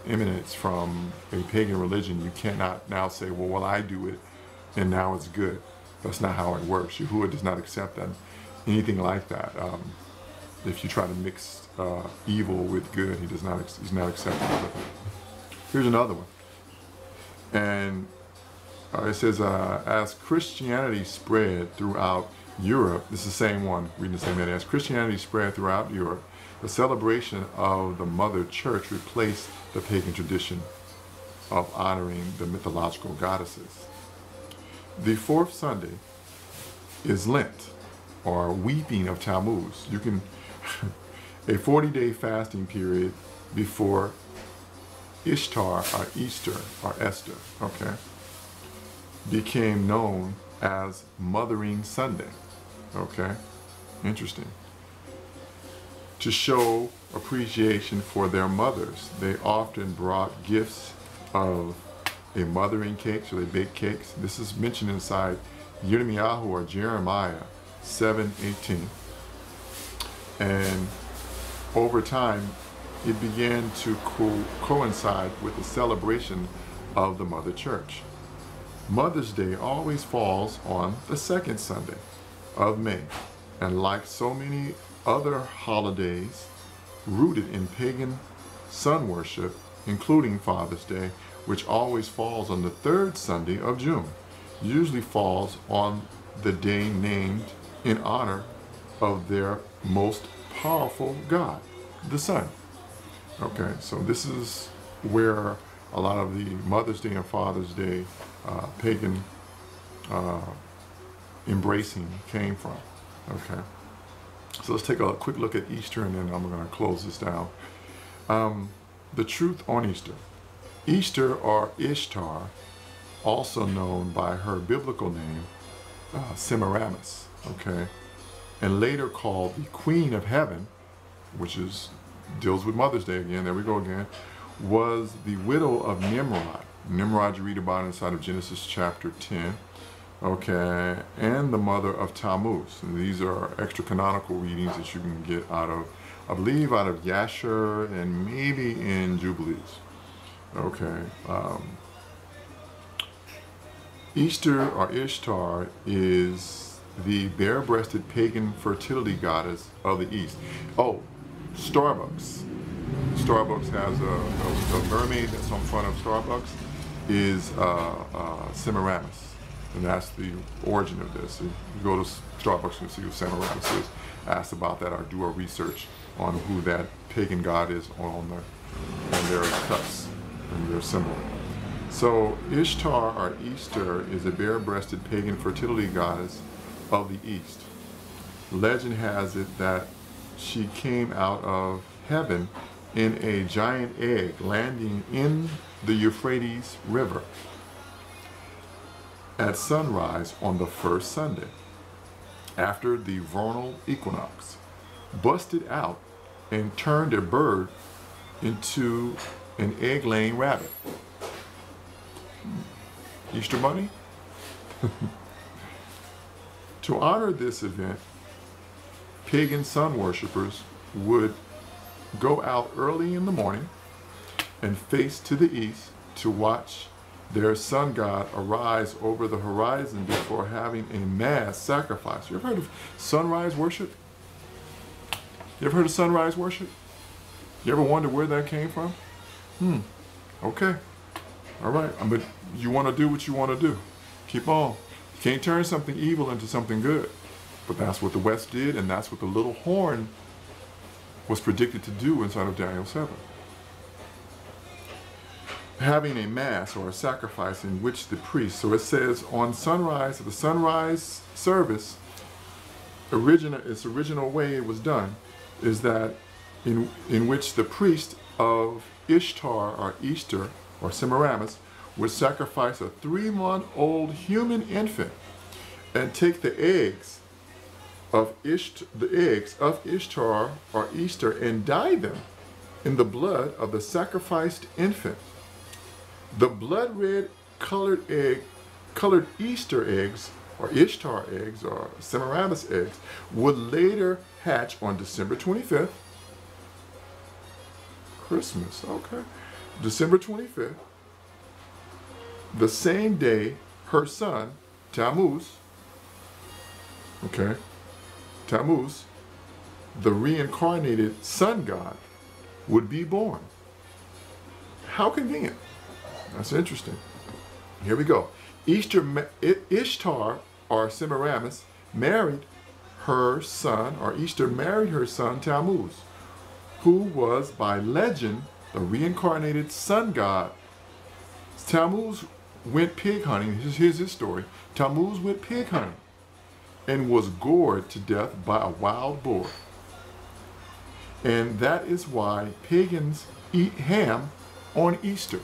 emanates from a pagan religion, you cannot now say, well, I do it and now it's good. That's not how it works. Yahuwah does not accept that, anything like that. If you try to mix evil with good, he's not accepting of it. Here's another one. And it says, as Christianity spread throughout Europe, this is the same one, reading the same thing. As Christianity spread throughout Europe, the celebration of the Mother Church replaced the pagan tradition of honoring the mythological goddesses. The fourth Sunday is Lent, or Weeping of Tammuz. You can, a 40-day fasting period before Ishtar, or Easter, or Esther, okay, became known as Mothering Sunday, okay, interesting. To show appreciation for their mothers, they often brought gifts of a mothering cake, so they baked cakes. This is mentioned inside Yirmiyahu or Jeremiah 7:18. And over time, it began to coincide with the celebration of the Mother Church. Mother's Day always falls on the second Sunday of May, and like so many other holidays rooted in pagan sun worship, including Father's Day, which always falls on the third Sunday of June, usually falls on the day named in honor of their most powerful god, the sun. Okay, so this is where a lot of the Mother's Day and Father's Day pagan embracing came from. Okay, so let's take a quick look at Easter, and then I'm going to close this down. The truth on Easter. Easter, or Ishtar, also known by her biblical name, Semiramis, okay, and later called the Queen of Heaven, which deals with Mother's Day again, there we go again, was the widow of Nimrod. Nimrod you read about inside of Genesis chapter 10, okay, and the mother of Tammuz. And these are extra canonical readings that you can get out of, I believe, out of Yasher and maybe in Jubilees. Okay. Easter, or Ishtar, is the bare-breasted pagan fertility goddess of the East. Oh, Starbucks. Starbucks has a mermaid that's on front of Starbucks is Semiramis, and that's the origin of this. If you go to Starbucks and see who Semiramis is, ask about that or do a research on who that pagan god is on their cups and their symbol. So Ishtar, or Easter, is a bare-breasted pagan fertility goddess of the East. Legend has it that she came out of heaven in a giant egg, landing in the Euphrates River at sunrise on the first Sunday after the vernal equinox, busted out and turned a bird into an egg-laying rabbit. Easter Bunny? To honor this event, pagan sun worshippers would go out early in the morning and face to the east to watch their sun god arise over the horizon before having a mass sacrifice. You ever heard of sunrise worship? You ever heard of sunrise worship? You ever wonder where that came from? Okay. All right. But you want to do what you want to do. Keep on. You can't turn something evil into something good. But that's what the West did, and that's what the little horn was predicted to do inside of Daniel 7. Having a mass, or a sacrifice, in which the priest, so it says on sunrise, the sunrise service, its original way it was done, is that in which the priest of Ishtar, or Easter, or Semiramis, would sacrifice a 3-month-old human infant and take the eggs of Ishtar, or Easter, and dye them in the blood of the sacrificed infant. The blood red colored Easter eggs, or Ishtar eggs, or Semiramis eggs, would later hatch on December 25th, Christmas, okay, December 25th, the same day her son, Tammuz, okay, Tammuz, the reincarnated sun god, would be born. How convenient. That's interesting. Here we go. Ishtar, or Semiramis, married her son, or Easter married her son Tammuz, who was by legend the reincarnated sun god. Tammuz went pig hunting. Here's his story. Tammuz went pig hunting and was gored to death by a wild boar. And that is why pagans eat ham on Easter.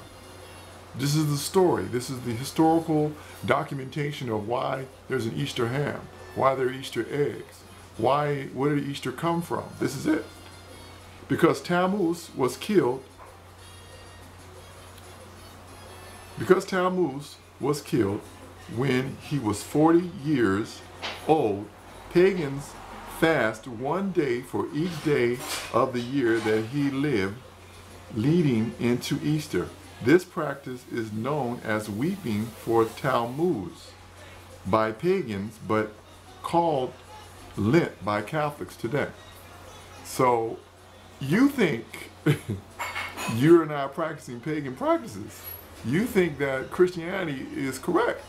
This is the story. This is the historical documentation of why there's an Easter ham, why there are Easter eggs, where did Easter come from? This is it. Because Tammuz was killed. Because Tammuz was killed when he was 40 years old, pagans fast one day for each day of the year that he lived, leading into Easter. This practice is known as weeping for Tammuz by pagans, but called Lent by Catholics today. So you think you're not practicing pagan practices. You think that Christianity is correct.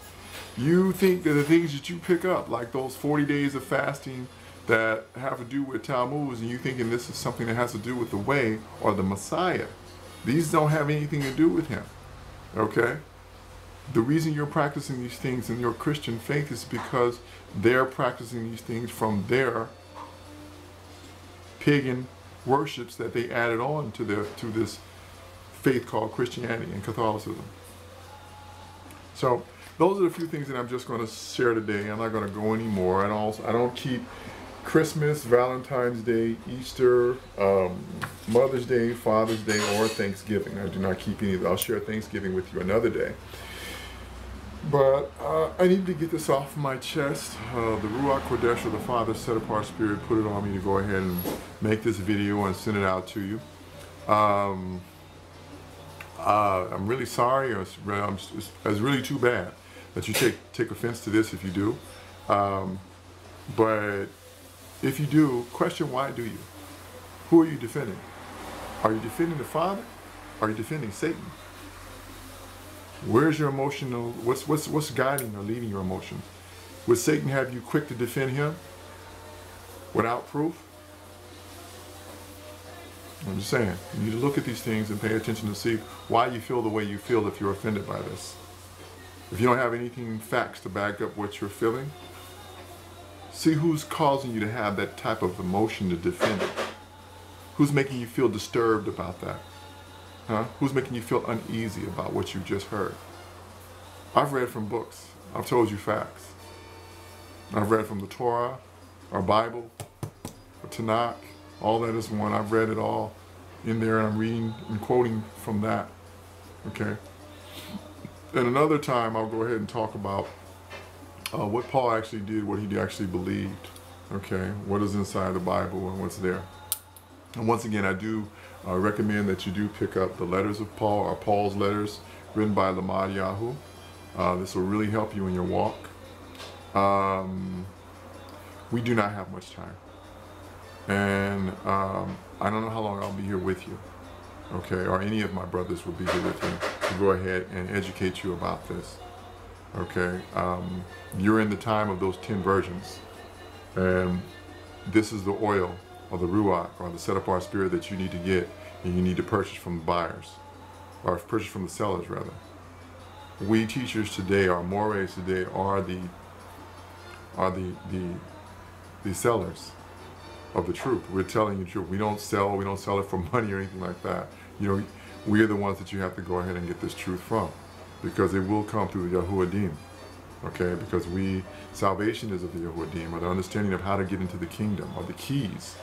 You think that the things that you pick up, like those 40 days of fasting that have to do with Tammuz, and you thinking this is something that has to do with the way or the Messiah. These don't have anything to do with him, okay? The reason you're practicing these things in your Christian faith is because they're practicing these things from their pagan worships that they added on to this faith called Christianity and Catholicism. So those are the few things that I'm just going to share today. I'm not going to go anymore. I don't keep Christmas, Valentine's Day, Easter, Mother's Day, Father's Day, or Thanksgiving. I do not keep any of that. I'll share Thanksgiving with you another day. But I need to get this off my chest. The Ruach Kodesh, or the Father set apart Spirit, put it on me to go ahead and make this video and send it out to you. I'm really sorry. It's really too bad that you take offense to this if you do. But if you do, question why do you? Who are you defending? Are you defending the Father? Are you defending Satan? Where's your emotional, what's guiding or leading your emotions? Would Satan have you quick to defend him without proof? I'm just saying, you need to look at these things and pay attention to see why you feel the way you feel if you're offended by this. If you don't have anything, facts to back up what you're feeling, see who's causing you to have that type of emotion to defend it. Who's making you feel disturbed about that? Huh? Who's making you feel uneasy about what you just heard? I've read from books. I've told you facts. I've read from the Torah, our Bible, the Tanakh, all that is one. I've read it all in there, and I'm reading and quoting from that. Okay? And another time I'll go ahead and talk about what Paul actually did, what he actually believed. Okay? What is inside the Bible and what's there. And once again, I do recommend that you do pick up the letters of Paul, or Paul's letters, written by Lamad Yahu. This will really help you in your walk. We do not have much time. And I don't know how long I'll be here with you, okay? Or any of my brothers will be here with you to go ahead and educate you about this, okay? You're in the time of those 10 virgins. And this is the oil, or the Ruach, or the set-apart spirit that you need to get, and you need to purchase from the buyers, or purchase from the sellers, rather. We teachers today, our mores today, are the sellers of the truth. We're telling you the truth. We don't sell it for money or anything like that. You know, we are the ones that you have to go ahead and get this truth from, because it will come through the Yahudim. Okay, because salvation is of the Yahudim, or the understanding of how to get into the kingdom, or the keys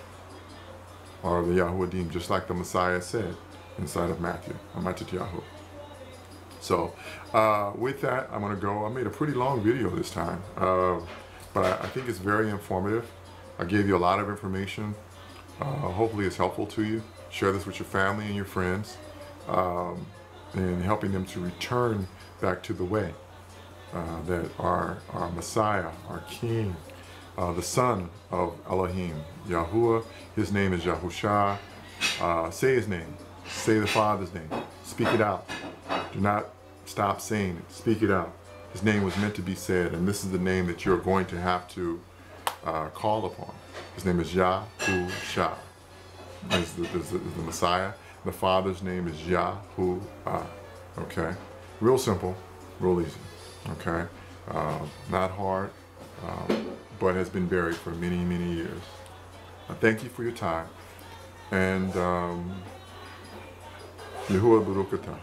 are the Yahudim, just like the Messiah said inside of Matthew, Yahu. So, with that, I'm going to go. I made a pretty long video this time, but I think it's very informative. I gave you a lot of information. Hopefully it's helpful to you. Share this with your family and your friends, and helping them to return back to the way that our Messiah, our King, the Son of Elohim, Yahuwah, his name is Yahusha. Say his name. Say the Father's name. Speak it out. Do not stop saying it. Speak it out. His name was meant to be said, and this is the name that you're going to have to call upon. His name is YAHUSHA. Is the Messiah. The Father's name is Yahuwah. Okay? Real simple, real easy. Okay? Not hard, but has been buried for many, many years. I thank you for your time. And Yahuwah Barukatah.